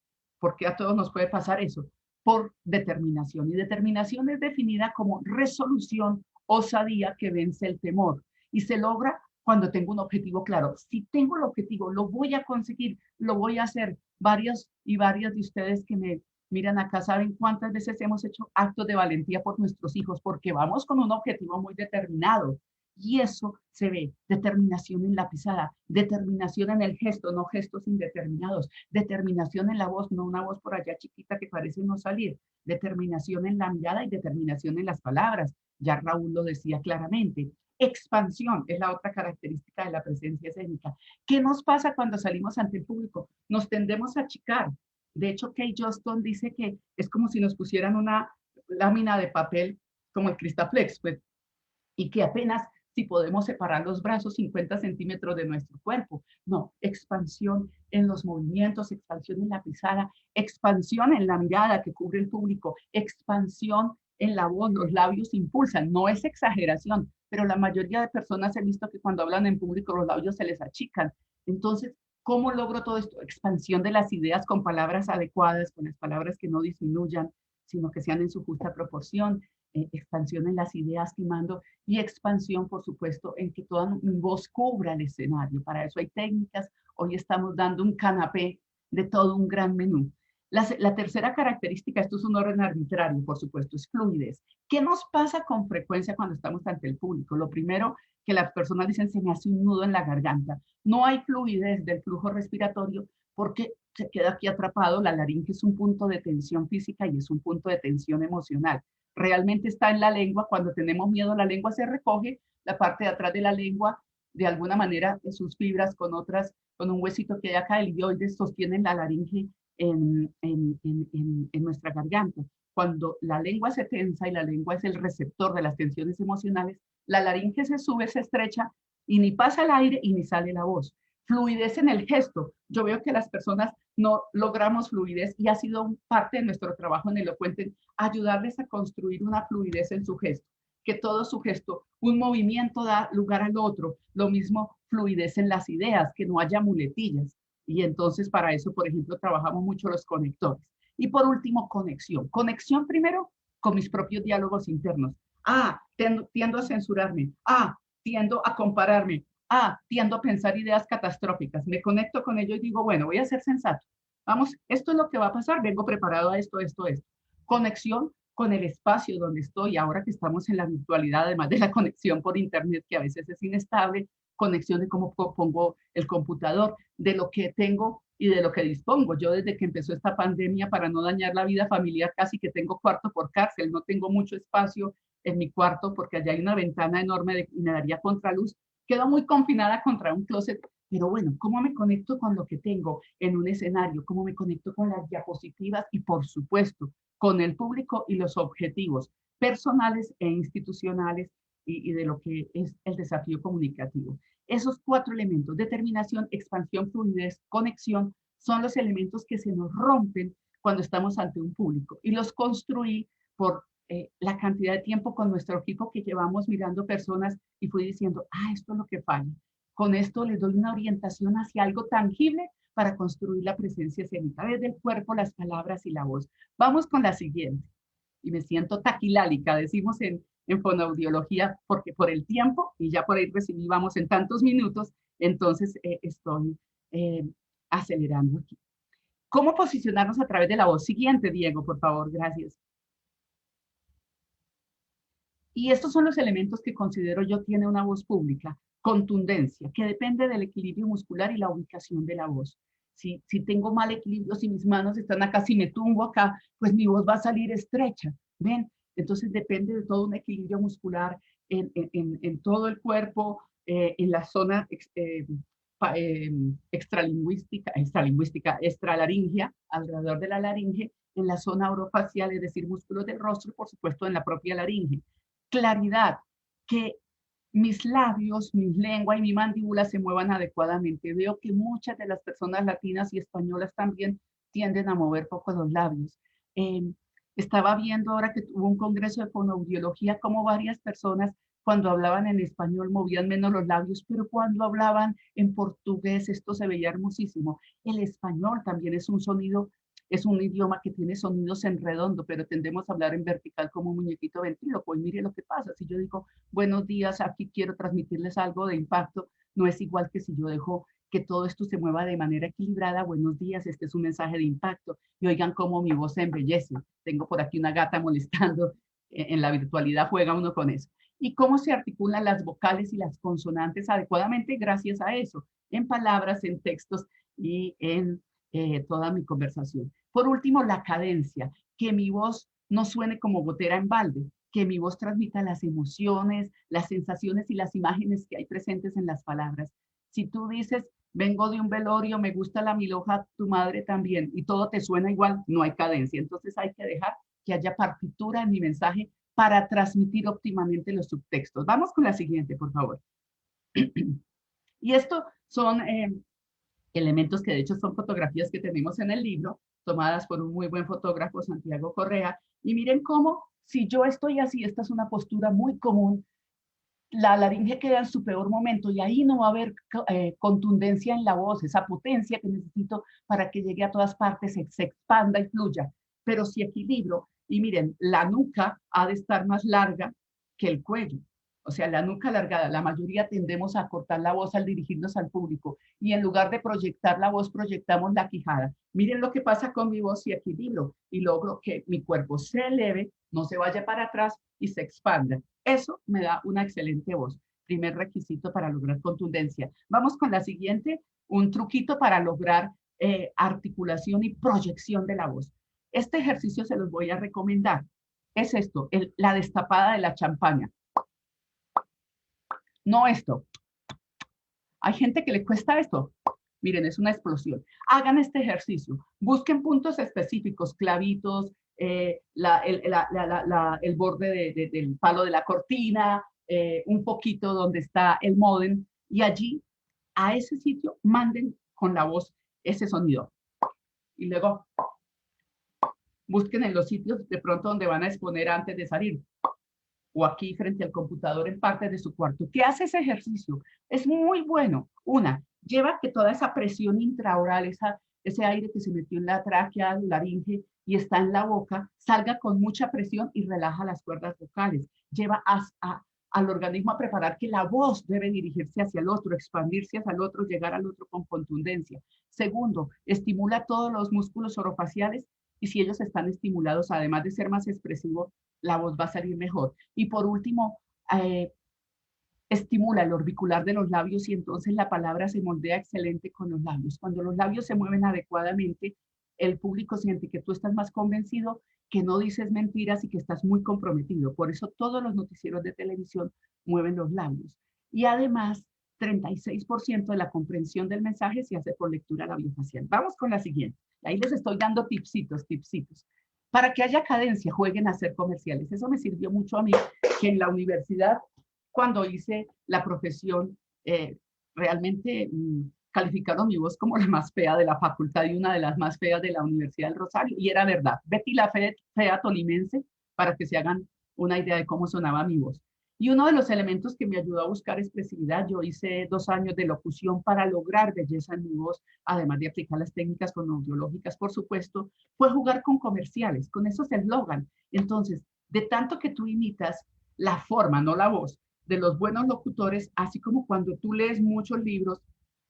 Porque a todos nos puede pasar eso, por determinación. Y determinación es definida como resolución, osadía que vence el temor. Y se logra cuando tengo un objetivo claro. Si tengo el objetivo, lo voy a conseguir, lo voy a hacer. Varios y varias de ustedes que me miran acá saben cuántas veces hemos hecho actos de valentía por nuestros hijos, porque vamos con un objetivo muy determinado. Y eso se ve, determinación en la pisada, determinación en el gesto, no gestos indeterminados, determinación en la voz, no una voz por allá chiquita que parece no salir, determinación en la mirada y determinación en las palabras. Ya Raúl lo decía claramente. Expansión es la otra característica de la presencia escénica. ¿Qué nos pasa cuando salimos ante el público? Nos tendemos a achicar. De hecho, Kay Johnston dice que es como si nos pusieran una lámina de papel como el Cristaflex, pues, y que apenas si podemos separar los brazos 50 centímetros de nuestro cuerpo. No, expansión en los movimientos, expansión en la pisada, expansión en la mirada que cubre el público, expansión en la voz, los labios impulsan, no es exageración, pero la mayoría de personas he visto que cuando hablan en público los labios se les achican. Entonces, ¿cómo logro todo esto? Expansión de las ideas con palabras adecuadas, con las palabras que no disminuyan, sino que sean en su justa proporción. Expansión en las ideas que mando y expansión, por supuesto, en que toda mi voz cubra el escenario. Para eso hay técnicas. Hoy estamos dando un canapé de todo un gran menú. La tercera característica, esto es un orden arbitrario, por supuesto, es fluidez. ¿Qué nos pasa con frecuencia cuando estamos ante el público? Lo primero que las personas dicen, se me hace un nudo en la garganta. No hay fluidez del flujo respiratorio porque se queda aquí atrapado. La laringe es un punto de tensión física y es un punto de tensión emocional. Realmente está en la lengua. Cuando tenemos miedo, la lengua se recoge, la parte de atrás de la lengua, de alguna manera, sus fibras con un huesito que hay acá, el ilioides, sostienen la laringe en nuestra garganta. Cuando la lengua se tensa y la lengua es el receptor de las tensiones emocionales, la laringe se sube, se estrecha y ni pasa el aire y ni sale la voz. Fluidez en el gesto. Yo veo que las personas no logramos fluidez y ha sido parte de nuestro trabajo en Elocuente ayudarles a construir una fluidez en su gesto. que todo su gesto, un movimiento da lugar al otro, lo mismo fluidez en las ideas, que no haya muletillas. Y entonces para eso, por ejemplo, trabajamos mucho los conectores. Y por último, conexión. Conexión primero con mis propios diálogos internos. Tiendo a censurarme. Tiendo a compararme. Tiendo a pensar ideas catastróficas. Me conecto con ello y digo, bueno, voy a ser sensato. Vamos, esto es lo que va a pasar. Vengo preparado a esto. Conexión con el espacio donde estoy, ahora que estamos en la virtualidad, además de la conexión por internet, que a veces es inestable, conexión de cómo pongo el computador, de lo que tengo y de lo que dispongo. Yo desde que empezó esta pandemia, para no dañar la vida familiar, casi que tengo cuarto por cárcel, no tengo mucho espacio en mi cuarto porque allá hay una ventana enorme y me daría contraluz. Quedo muy confinada contra un closet, pero bueno, ¿cómo me conecto con lo que tengo en un escenario? ¿Cómo me conecto con las diapositivas? Y por supuesto, con el público y los objetivos personales e institucionales y de lo que es el desafío comunicativo. Esos 4 elementos, determinación, expansión, fluidez, conexión, son los elementos que se nos rompen cuando estamos ante un público. Y los construí por la cantidad de tiempo con nuestro equipo que llevamos mirando personas y fui diciendo, esto es lo que falla. Con esto les doy una orientación hacia algo tangible para construir la presencia escénica, desde el cuerpo, las palabras y la voz. Vamos con la siguiente. Y me siento taquilálica, decimos en fonoaudiología, porque por el tiempo, y ya por ahí recibí, vamos en tantos minutos, entonces estoy acelerando aquí. ¿Cómo posicionarnos a través de la voz? Siguiente, Diego, por favor, gracias. Y estos son los elementos que considero yo tiene una voz pública. Contundencia, que depende del equilibrio muscular y la ubicación de la voz. Si tengo mal equilibrio, si mis manos están acá, si me tumbo acá, pues mi voz va a salir estrecha. ¿Ven? Entonces depende de todo un equilibrio muscular en todo el cuerpo, en la zona extralaringia, alrededor de la laringe, en la zona orofacial, es decir, músculos del rostro, por supuesto, en la propia laringe. Claridad, que mis labios, mi lengua y mi mandíbula se muevan adecuadamente. Veo que muchas de las personas latinas y españolas también tienden a mover poco los labios. Estaba viendo ahora que hubo un congreso de fonoaudiología, como varias personas cuando hablaban en español movían menos los labios, pero cuando hablaban en portugués esto se veía hermosísimo. El español también es un sonido, es un idioma que tiene sonidos en redondo, pero tendemos a hablar en vertical como un muñequito ventríloco. Y mire lo que pasa, si yo digo buenos días, aquí quiero transmitirles algo de impacto, no es igual que si yo dejo que todo esto se mueva de manera equilibrada. Buenos días, este es un mensaje de impacto. Y oigan cómo mi voz se embellece. Tengo por aquí una gata molestando. En la virtualidad juega uno con eso. Y cómo se articulan las vocales y las consonantes adecuadamente gracias a eso, en palabras, en textos y en toda mi conversación. Por último, la cadencia, que mi voz no suene como gotera en balde, que mi voz transmita las emociones, las sensaciones y las imágenes que hay presentes en las palabras. Si tú dices, vengo de un velorio, me gusta la milhoja, tu madre también, y todo te suena igual, no hay cadencia. Entonces hay que dejar que haya partitura en mi mensaje para transmitir óptimamente los subtextos. Vamos con la siguiente, por favor. Y estos son elementos que de hecho son fotografías que tenemos en el libro, tomadas por un muy buen fotógrafo, Santiago Correa. Y miren cómo, si yo estoy así, esta es una postura muy común, la laringe queda en su peor momento y ahí no va a haber contundencia en la voz, esa potencia que necesito para que llegue a todas partes, se expanda y fluya. Pero si equilibro, y miren, la nuca ha de estar más larga que el cuello. O sea, la nuca alargada, la mayoría tendemos a cortar la voz al dirigirnos al público y en lugar de proyectar la voz, proyectamos la quijada. Miren lo que pasa con mi voz y equilibrio y logro que mi cuerpo se eleve, no se vaya para atrás y se expanda. Eso me da una excelente voz. Primer requisito para lograr contundencia. Vamos con la siguiente, un truquito para lograr articulación y proyección de la voz. Este ejercicio se los voy a recomendar. Es esto, la destapada de la champaña. No esto. Hay gente que le cuesta esto. Miren, es una explosión. Hagan este ejercicio. Busquen puntos específicos, clavitos, el borde del palo de la cortina, un poquito donde está el módem, y allí, a ese sitio, manden con la voz ese sonido. Y luego, busquen en los sitios de pronto donde van a exponer antes de salir. o aquí frente al computador en parte de su cuarto, que hace ese ejercicio. Es muy bueno. Una, lleva que toda esa presión intraoral, ese aire que se metió en la tráquea, laringe y está en la boca, salga con mucha presión y relaja las cuerdas vocales. Lleva al organismo a preparar que la voz debe dirigirse hacia el otro, expandirse hacia el otro, llegar al otro con contundencia. Segundo, estimula todos los músculos orofaciales y si ellos están estimulados, además de ser más expresivo, la voz va a salir mejor. Y por último, estimula el orbicular de los labios y entonces la palabra se moldea excelente con los labios. Cuando los labios se mueven adecuadamente, el público siente que tú estás más convencido, que no dices mentiras y que estás muy comprometido. Por eso todos los noticieros de televisión mueven los labios. Y además, 36% de la comprensión del mensaje se hace por lectura labiofacial. Vamos con la siguiente. Ahí les estoy dando tipsitos. Para que haya cadencia, jueguen a hacer comerciales. Eso me sirvió mucho a mí, que en la universidad, cuando hice la profesión, realmente calificaron mi voz como la más fea de la facultad y una de las más feas de la Universidad del Rosario. Y era verdad. Betty la fea tolimense, para que se hagan una idea de cómo sonaba mi voz. Y uno de los elementos que me ayudó a buscar expresividad, yo hice 2 años de locución para lograr belleza en mi voz, además de aplicar las técnicas fonoaudiológicas, por supuesto, fue jugar con comerciales, con esos eslogan. Entonces, de tanto que tú imitas la forma, no la voz, de los buenos locutores, así como cuando tú lees muchos libros,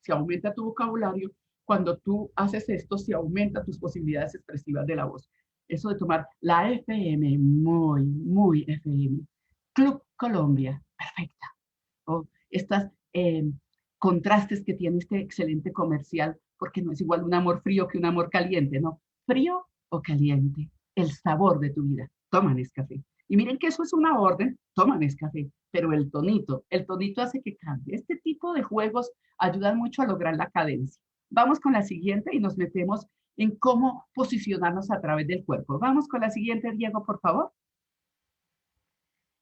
se aumenta tu vocabulario, cuando tú haces esto, se aumenta tus posibilidades expresivas de la voz. Eso de tomar la FM, muy FM. Club Colombia, perfecta. O estas contrastes que tiene este excelente comercial, porque no es igual un amor frío que un amor caliente, ¿no? Frío o caliente, el sabor de tu vida. Toma Nescafé. Y miren que eso es una orden, toma Nescafé, pero el tonito hace que cambie. Este tipo de juegos ayudan mucho a lograr la cadencia. Vamos con la siguiente y nos metemos en cómo posicionarnos a través del cuerpo. Vamos con la siguiente, Diego, por favor.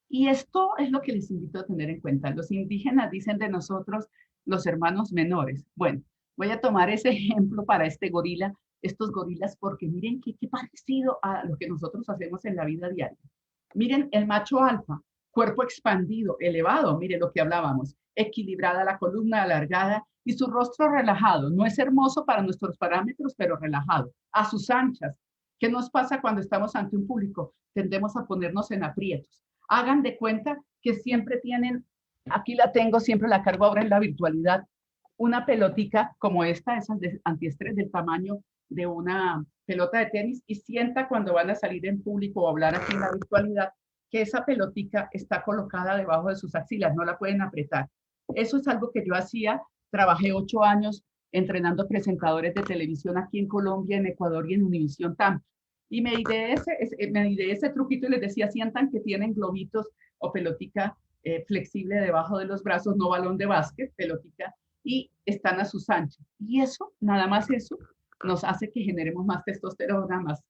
Y esto es lo que les invito a tener en cuenta. Los indígenas dicen de nosotros los hermanos menores. Bueno, voy a tomar ese ejemplo para este gorila, estos gorilas, porque miren qué parecido a lo que nosotros hacemos en la vida diaria. Miren el macho alfa, cuerpo expandido, elevado, miren lo que hablábamos, equilibrada la columna, alargada y su rostro relajado. No es hermoso para nuestros parámetros, pero relajado, a sus anchas. ¿Qué nos pasa cuando estamos ante un público? Tendemos a ponernos en aprietos. Hagan de cuenta que siempre tienen, aquí la tengo, siempre la cargo ahora en la virtualidad, una pelotica como esta, esas de antiestrés del tamaño de una pelota de tenis y sienta cuando van a salir en público o hablar aquí en la virtualidad que esa pelotica está colocada debajo de sus axilas, no la pueden apretar. Eso es algo que yo hacía, trabajé 8 años entrenando presentadores de televisión aquí en Colombia, en Ecuador y en Univisión Tampa. Y me ideé ese truquito y les decía, sientan que tienen globitos o pelotica flexible debajo de los brazos, no balón de básquet, pelotica, y están a sus anchas. Y eso, nada más eso, nos hace que generemos más testosterona, más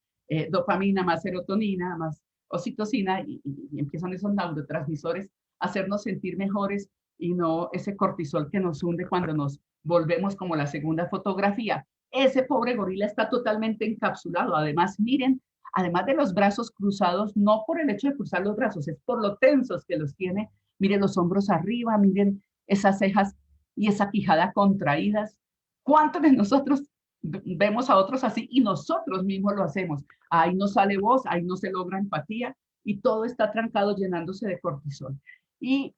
dopamina, más serotonina, más oxitocina, y empiezan esos neurotransmisores a hacernos sentir mejores y no ese cortisol que nos hunde cuando nos volvemos como la segunda fotografía. Ese pobre gorila está totalmente encapsulado. Además, miren, además de los brazos cruzados, no por el hecho de cruzar los brazos, es por lo tensos que los tiene. Miren los hombros arriba, miren esas cejas y esa quijada contraídas. ¿Cuántos de nosotros vemos a otros así y nosotros mismos lo hacemos? Ahí no sale voz, ahí no se logra empatía y todo está trancado llenándose de cortisol. Y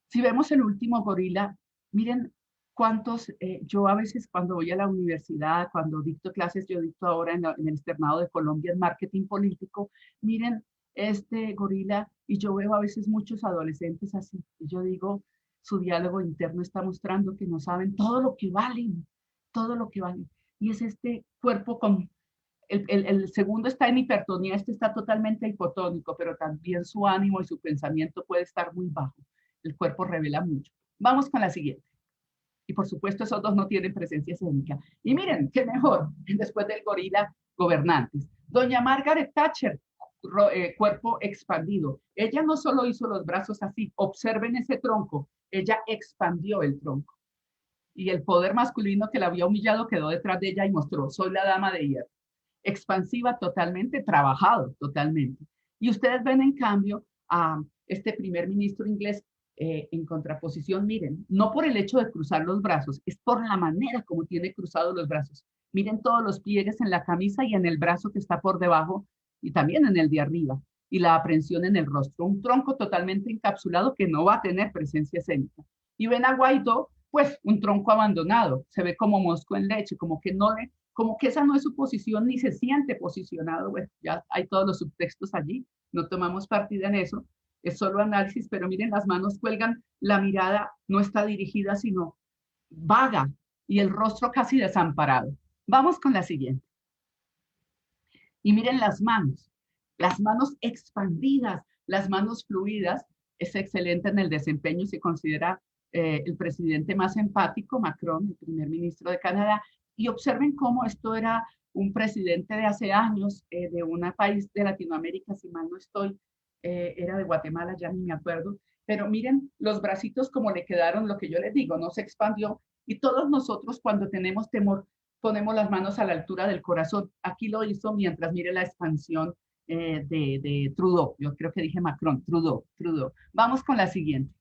si vemos el último gorila, miren cuántos, yo a veces cuando voy a la universidad, cuando dicto clases, yo dicto ahora en el externado de Colombia en marketing político, miren este gorila y yo veo a veces muchos adolescentes así. Y yo digo, su diálogo interno está mostrando que no saben todo lo que valen, todo lo que valen. Y es este cuerpo con, el segundo está en hipertonía, este está totalmente hipotónico, pero también su ánimo y su pensamiento puede estar muy bajo. El cuerpo revela mucho. Vamos con la siguiente. Y por supuesto, esos dos no tienen presencia escénica. Y miren, qué mejor, después del gorila, gobernantes. Doña Margaret Thatcher, cuerpo expandido. Ella no solo hizo los brazos así, observen ese tronco, ella expandió el tronco. Y el poder masculino que la había humillado quedó detrás de ella y mostró, soy la dama de hierro. Expansiva totalmente, trabajado totalmente. Y ustedes ven en cambio a este primer ministro inglés en contraposición, miren, no por el hecho de cruzar los brazos, es por la manera como tiene cruzados los brazos. Miren todos los pliegues en la camisa y en el brazo que está por debajo y también en el de arriba, y la aprensión en el rostro. Un tronco totalmente encapsulado que no va a tener presencia escénica. Y ven a Guaidó, pues un tronco abandonado, se ve como mosco en leche, como que no le, como que esa no es su posición ni se siente posicionado. Bueno, ya hay todos los subtextos allí, no tomamos partida en eso, es solo análisis, pero miren, las manos cuelgan, la mirada no está dirigida, sino vaga y el rostro casi desamparado. Vamos con la siguiente. Y miren las manos expandidas, las manos fluidas, es excelente en el desempeño y se considera el presidente más empático, Macron, el primer ministro de Canadá. Y observen cómo esto era un presidente de hace años, de un país de Latinoamérica, si mal no estoy, era de Guatemala, ya ni me acuerdo, pero miren los bracitos como le quedaron, lo que yo les digo, no se expandió, y todos nosotros cuando tenemos temor ponemos las manos a la altura del corazón. Aquí lo hizo mientras mire la expansión de Trudeau, yo creo que dije Macron, Trudeau. Vamos con la siguiente.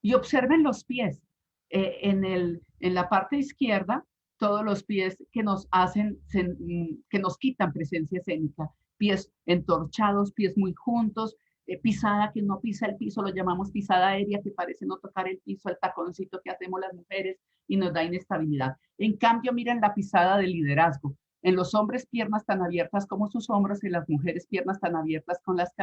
Y observen los pies. En la parte izquierda, todos los pies que nos hacen, que nos quitan presencia escénica. Pies entorchados, pies muy juntos, pisada que no pisa el piso, lo llamamos pisada aérea, que parece no tocar el piso, el taconcito que hacemos las mujeres y nos da inestabilidad. En cambio, miren la pisada de liderazgo. En los hombres, piernas tan abiertas como sus hombros, y en las mujeres, piernas tan abiertas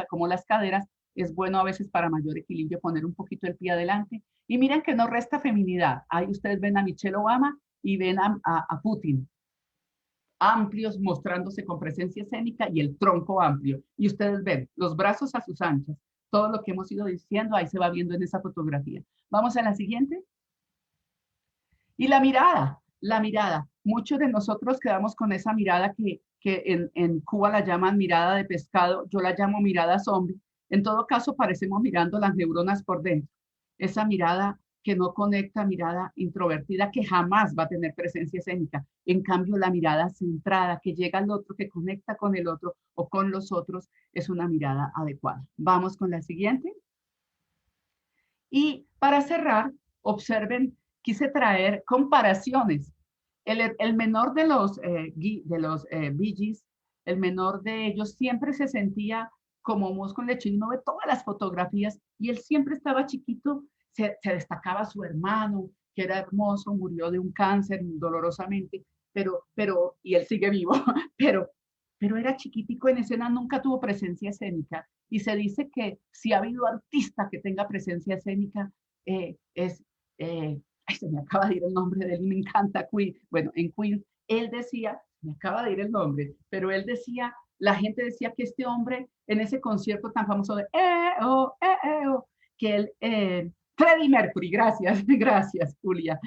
como las caderas. Es bueno a veces para mayor equilibrio poner un poquito el pie adelante. Y miren que no resta feminidad. Ahí ustedes ven a Michelle Obama y ven a Putin, amplios, mostrándose con presencia escénica y el tronco amplio. Y ustedes ven los brazos a sus anchas. Todo lo que hemos ido diciendo, ahí se va viendo en esa fotografía. Vamos a la siguiente. Y la mirada. Muchos de nosotros quedamos con esa mirada que en Cuba la llaman mirada de pescado, yo la llamo mirada zombie. En todo caso, parecemos mirando las neuronas por dentro. Esa mirada que no conecta, mirada introvertida, que jamás va a tener presencia escénica. En cambio, la mirada centrada, que llega al otro, que conecta con el otro o con los otros, es una mirada adecuada. Vamos con la siguiente. Y para cerrar, observen, quise traer comparaciones. El menor de los Bee Gees, el menor de ellos, siempre se sentía como mosco en leche. Y uno ve todas las fotografías y él siempre estaba chiquito. Se destacaba su hermano, que era hermoso, murió de un cáncer dolorosamente, y él sigue vivo, pero era chiquitico en escena, nunca tuvo presencia escénica. Y se dice que si ha habido artista que tenga presencia escénica, ay, se me acaba de ir el nombre de él, me encanta Queen. Bueno, en Queen, él decía, me acaba de ir el nombre, pero él decía, la gente decía que este hombre, en ese concierto tan famoso de que él, Freddie Mercury, gracias, gracias, Julia,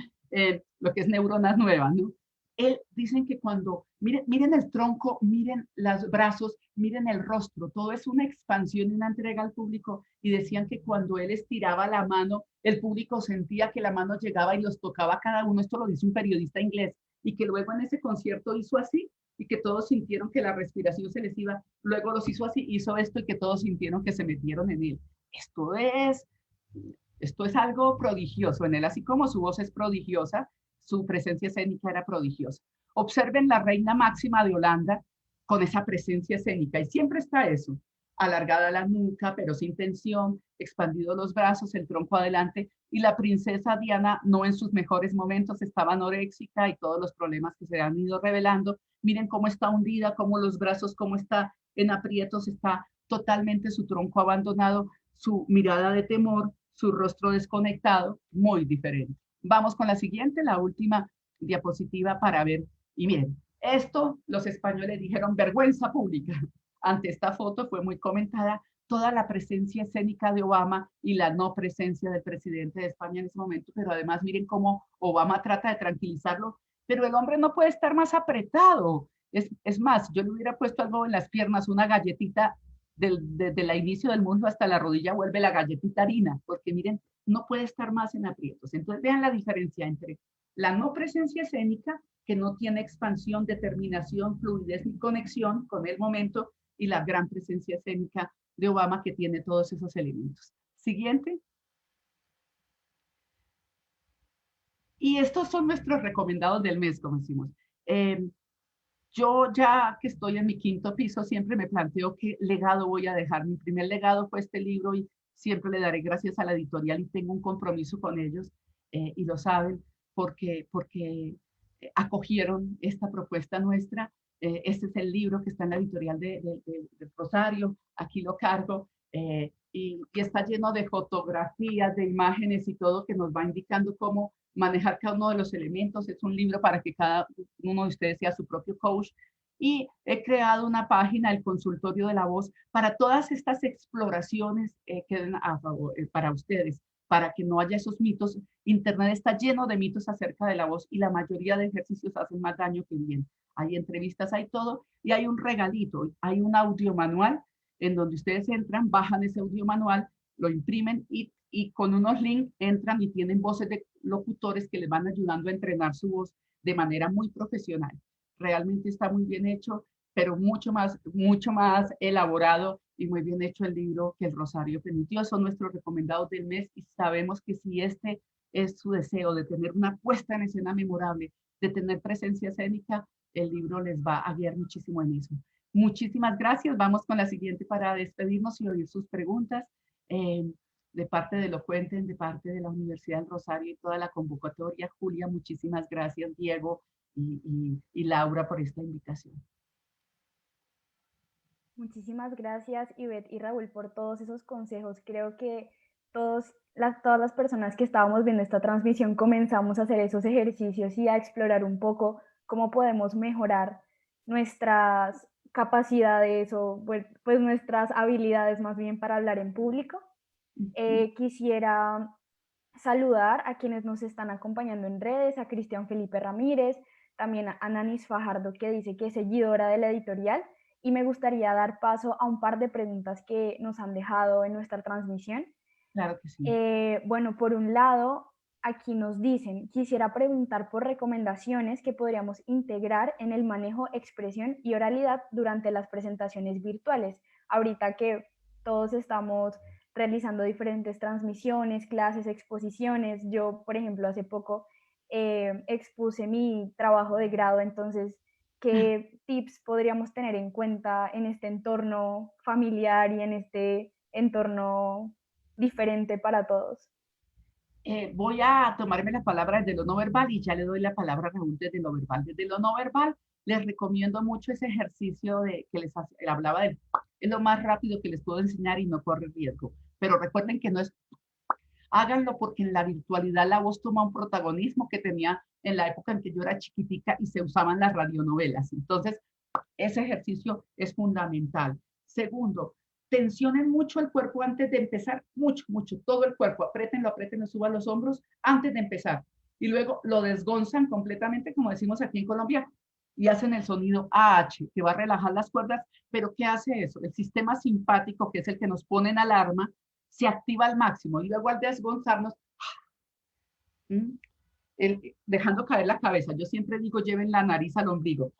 lo que es neuronas nuevas, ¿no? Él, dicen que cuando, miren el tronco, miren los brazos, miren el rostro, todo es una expansión y una entrega al público, y decían que cuando él estiraba la mano, el público sentía que la mano llegaba y los tocaba cada uno, esto lo dice un periodista inglés, y que luego en ese concierto hizo así, y que todos sintieron que la respiración se les iba, luego los hizo así, hizo esto, y que todos sintieron que se metieron en él. Esto es algo prodigioso en él, así como su voz es prodigiosa, su presencia escénica era prodigiosa. Observen la reina máxima de Holanda con esa presencia escénica, y siempre está eso, alargada la nuca, pero sin tensión, expandidos los brazos, el tronco adelante, y la princesa Diana no en sus mejores momentos, estaba anoréxica y todos los problemas que se han ido revelando. Miren cómo está hundida, cómo los brazos, cómo está en aprietos, está totalmente su tronco abandonado, su mirada de temor, su rostro desconectado, muy diferente. Vamos con la siguiente, la última diapositiva para ver. Y miren, esto los españoles dijeron vergüenza pública. Ante esta foto fue muy comentada toda la presencia escénica de Obama y la no presencia del presidente de España en ese momento, pero además miren cómo Obama trata de tranquilizarlo, pero el hombre no puede estar más apretado. Es más, yo le hubiera puesto algo en las piernas, una galletita desde el inicio del mundo hasta la rodilla, vuelve la galletita harina, porque miren, no puede estar más en aprietos. Entonces vean la diferencia entre la no presencia escénica, que no tiene expansión, determinación, fluidez ni conexión con el momento, y la gran presencia escénica de Obama que tiene todos esos elementos. Siguiente. Y estos son nuestros recomendados del mes, como decimos. Yo ya que estoy en mi quinto piso, siempre me planteo qué legado voy a dejar. Mi primer legado fue este libro y siempre le daré gracias a la editorial y tengo un compromiso con ellos y lo saben porque acogieron esta propuesta nuestra. Este es el libro que está en la editorial de Rosario, aquí lo cargo y está lleno de fotografías, de imágenes y todo que nos va indicando cómo manejar cada uno de los elementos. Es un libro para que cada uno de ustedes sea su propio coach. Y he creado una página, el Consultorio de la Voz, para todas estas exploraciones para ustedes, para que no haya esos mitos. Internet está lleno de mitos acerca de la voz y la mayoría de ejercicios hacen más daño que bien. Hay entrevistas, hay todo, y hay un regalito, hay un audio manual en donde ustedes entran, bajan ese audio manual, lo imprimen y con unos links entran y tienen voces de locutores que les van ayudando a entrenar su voz de manera muy profesional. Realmente está muy bien hecho, pero mucho más elaborado y muy bien hecho el libro que el Rosario permitió. Son nuestros recomendados del mes y sabemos que si este es su deseo de tener una puesta en escena memorable, de tener presencia escénica, el libro les va a guiar muchísimo en eso. Muchísimas gracias. Vamos con la siguiente para despedirnos y oír sus preguntas. De parte de Elocuenten, de parte de la Universidad del Rosario y toda la convocatoria. Julia, muchísimas gracias, Diego y Laura por esta invitación. Muchísimas gracias, Ivette y Raúl, por todos esos consejos. Creo que todas las personas que estábamos viendo esta transmisión comenzamos a hacer esos ejercicios y a explorar un poco cómo podemos mejorar nuestras capacidades o pues nuestras habilidades más bien para hablar en público. Quisiera saludar a quienes nos están acompañando en redes, a Cristian Felipe Ramírez, también a Ananis Fajardo, que dice que es seguidora de la editorial, y me gustaría dar paso a un par de preguntas que nos han dejado en nuestra transmisión. Claro que sí. Bueno, por un lado, aquí nos dicen, quisiera preguntar por recomendaciones que podríamos integrar en el manejo, expresión y oralidad durante las presentaciones virtuales. Ahorita que todos estamos realizando diferentes transmisiones, clases, exposiciones. Yo, por ejemplo, hace poco expuse mi trabajo de grado, entonces, ¿qué tips podríamos tener en cuenta en este entorno familiar y en este entorno diferente para todos? Voy a tomarme la palabra desde lo no verbal y ya le doy la palabra a Raúl desde lo verbal. Desde lo no verbal, les recomiendo mucho ese ejercicio que les hablaba de, es lo más rápido que les puedo enseñar y no corre riesgo. Pero recuerden que no es, háganlo porque en la virtualidad la voz toma un protagonismo que tenía en la época en que yo era chiquitica y se usaban las radionovelas. Entonces, ese ejercicio es fundamental. Segundo, tensionen mucho el cuerpo antes de empezar, mucho, todo el cuerpo, apriétenlo, suban los hombros antes de empezar. Y luego lo desgonzan completamente, como decimos aquí en Colombia, y hacen el sonido AH, que va a relajar las cuerdas. Pero ¿qué hace eso? El sistema simpático, que es el que nos pone en alarma, se activa al máximo. Y luego al desgonzarnos, dejando caer la cabeza. Yo siempre digo, lleven la nariz al ombligo.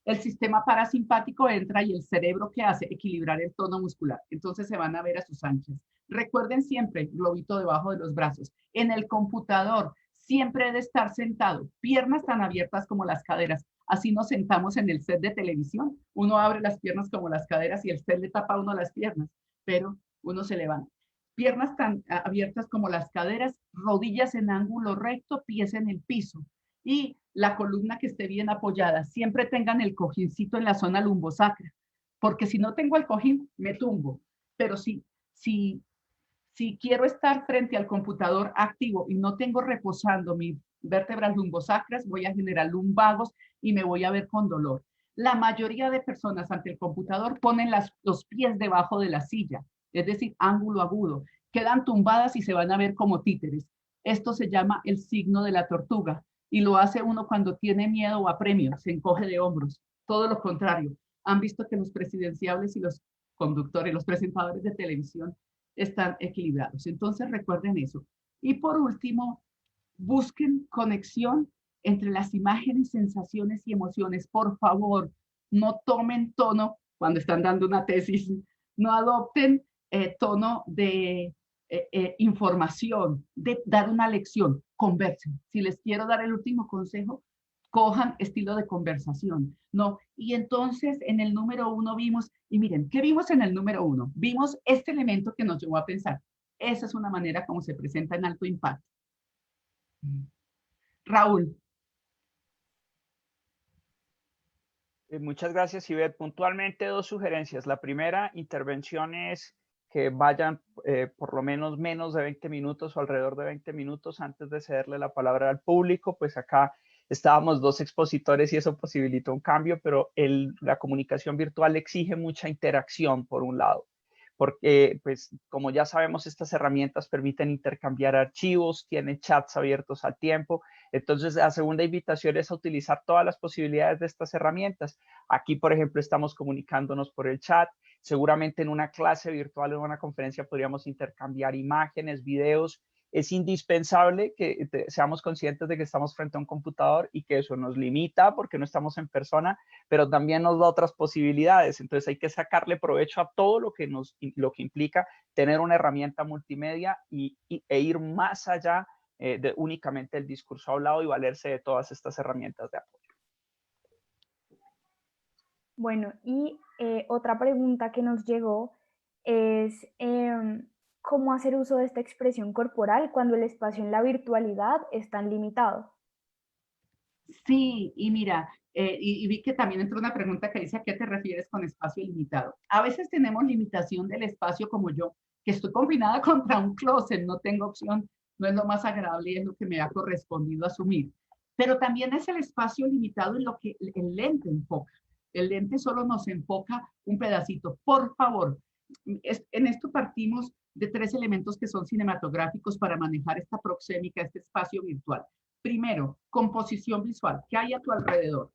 El sistema parasimpático entra y el cerebro, ¿qué hace? Equilibrar el tono muscular. Entonces se van a ver a sus anchas. Recuerden siempre, globito debajo de los brazos. En el computador, siempre debe estar sentado, piernas tan abiertas como las caderas. Así nos sentamos en el set de televisión. Uno abre las piernas como las caderas y el set le tapa a uno las piernas, pero uno se levanta. Piernas tan abiertas como las caderas, rodillas en ángulo recto, pies en el piso. Y la columna que esté bien apoyada. Siempre tengan el cojincito en la zona lumbosacra, porque si no tengo el cojín, me tumbo. Pero si quiero estar frente al computador activo y no tengo reposando mis vértebras lumbosacras, voy a generar lumbagos y me voy a ver con dolor. La mayoría de personas ante el computador ponen los pies debajo de la silla, es decir, ángulo agudo. Quedan tumbadas y se van a ver como títeres. Esto se llama el signo de la tortuga y lo hace uno cuando tiene miedo o apremio, se encoge de hombros. Todo lo contrario. Han visto que los presidenciables y los conductores, los presentadores de televisión están equilibrados. Entonces recuerden eso. Y por último, busquen conexión entre las imágenes, sensaciones y emociones. Por favor, no tomen tono cuando están dando una tesis no adopten tono de información, de dar una lección, conversen. Si les quiero dar el último consejo, cojan estilo de conversación, ¿no? Y entonces en el número 1 vimos, y miren, ¿qué vimos en el número 1? Vimos este elemento que nos llevó a pensar. Esa es una manera como se presenta en alto impacto. Raúl. Muchas gracias, Ivette. Puntualmente, dos sugerencias. La primera, intervenciones que vayan por lo menos de 20 minutos o alrededor de 20 minutos antes de cederle la palabra al público. Pues acá estábamos dos expositores y eso posibilitó un cambio, pero la comunicación virtual exige mucha interacción, por un lado, porque, pues, como ya sabemos, estas herramientas permiten intercambiar archivos, tienen chats abiertos al tiempo. Entonces, la segunda invitación es a utilizar todas las posibilidades de estas herramientas. Aquí, por ejemplo, estamos comunicándonos por el chat. Seguramente en una clase virtual o en una conferencia podríamos intercambiar imágenes, videos. Es indispensable que seamos conscientes de que estamos frente a un computador y que eso nos limita porque no estamos en persona, pero también nos da otras posibilidades. Entonces hay que sacarle provecho a todo lo que implica tener una herramienta multimedia e ir más allá de únicamente el discurso hablado y valerse de todas estas herramientas de apoyo. Bueno, y otra pregunta que nos llegó es cómo hacer uso de esta expresión corporal cuando el espacio en la virtualidad es tan limitado. Sí, y mira, y vi que también entró una pregunta que dice, ¿a qué te refieres con espacio limitado? A veces tenemos limitación del espacio como yo, que estoy confinada contra un closet, no tengo opción, no es lo más agradable y es lo que me ha correspondido asumir. Pero también es el espacio limitado en lo que el lente enfoca. El lente solo nos enfoca un pedacito. Por favor, en esto partimos de 3 elementos que son cinematográficos para manejar esta proxémica, este espacio virtual. Primero, composición visual. ¿Qué hay a tu alrededor?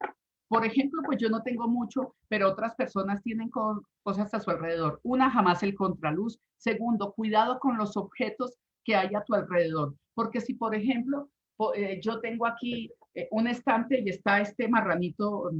Por ejemplo, pues yo no tengo mucho, pero otras personas tienen cosas a su alrededor. Una, jamás el contraluz. Segundo, cuidado con los objetos que hay a tu alrededor. Porque si, por ejemplo, yo tengo aquí un estante y está este marranito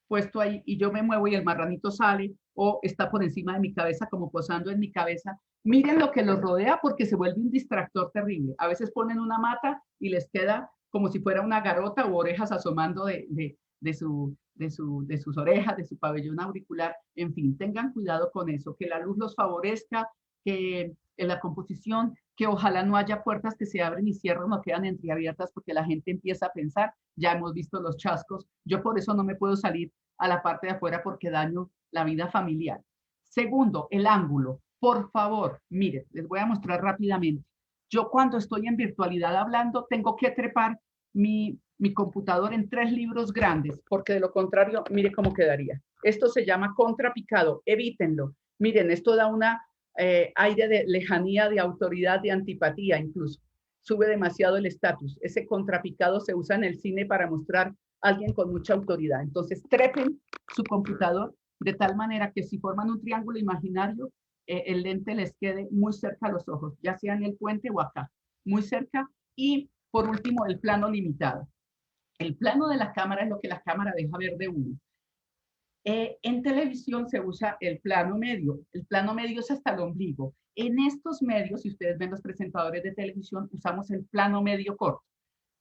puesto ahí y yo me muevo y el marranito sale o está por encima de mi cabeza como posando en mi cabeza, miren lo que los rodea porque se vuelve un distractor terrible. A veces ponen una mata y les queda como si fuera una garota u orejas asomando de sus orejas, de su pabellón auricular. En fin, tengan cuidado con eso, que la luz los favorezca, que en la composición, que ojalá no haya puertas que se abren y cierran o quedan entreabiertas porque la gente empieza a pensar, ya hemos visto los chascos, yo por eso no me puedo salir a la parte de afuera porque daño la vida familiar. Segundo, el ángulo. Por favor, miren, les voy a mostrar rápidamente. Yo cuando estoy en virtualidad hablando, tengo que trepar mi computador en 3 libros grandes, porque de lo contrario, mire cómo quedaría. Esto se llama contrapicado, evítenlo. Miren, esto da una aire de lejanía, de autoridad, de antipatía incluso. Sube demasiado el estatus. Ese contrapicado se usa en el cine para mostrar a alguien con mucha autoridad. Entonces, trepen su computador de tal manera que si forman un triángulo imaginario, el lente les quede muy cerca a los ojos, ya sea en el puente o acá, muy cerca. Y por último, el plano limitado. El plano de la cámara es lo que la cámara deja ver de uno. En televisión se usa el plano medio. El plano medio es hasta el ombligo. En estos medios, si ustedes ven los presentadores de televisión, usamos el plano medio corto.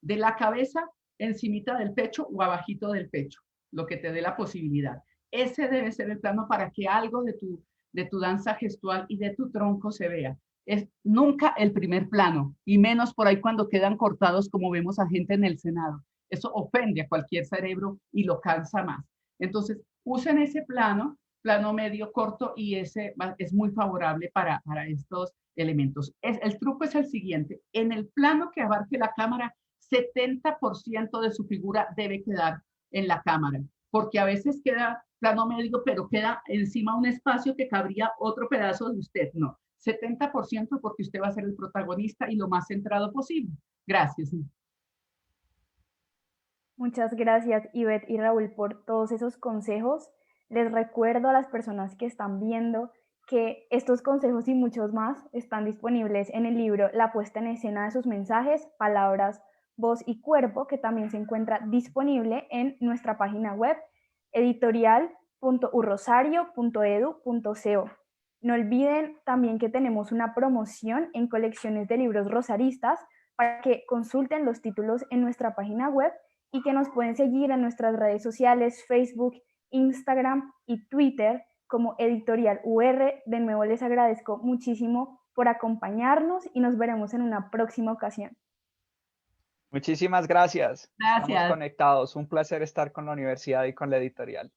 De la cabeza, encimita del pecho o abajito del pecho, lo que te dé la posibilidad. Ese debe ser el plano para que algo de tu danza gestual y de tu tronco se vea. Es nunca el primer plano, y menos por ahí cuando quedan cortados como vemos a gente en el Senado. Eso ofende a cualquier cerebro y lo cansa más. Entonces, usen ese plano medio corto, y ese es muy favorable para estos elementos. El truco es el siguiente. En el plano que abarque la cámara, 70% de su figura debe quedar en la cámara, porque a veces queda plano medio, pero queda encima un espacio que cabría otro pedazo de usted. No, 70% porque usted va a ser el protagonista y lo más centrado posible. Gracias. Muchas gracias, Ivette y Raúl, por todos esos consejos. Les recuerdo a las personas que están viendo que estos consejos y muchos más están disponibles en el libro La puesta en escena de sus mensajes, palabras, voz y cuerpo, que también se encuentra disponible en nuestra página web editorial.urrosario.edu.co. No olviden también que tenemos una promoción en colecciones de libros rosaristas para que consulten los títulos en nuestra página web y que nos pueden seguir en nuestras redes sociales, Facebook, Instagram y Twitter como Editorial UR. De nuevo les agradezco muchísimo por acompañarnos y nos veremos en una próxima ocasión. Muchísimas gracias. Estamos Gracias. conectados. Un placer estar con la universidad y con la editorial.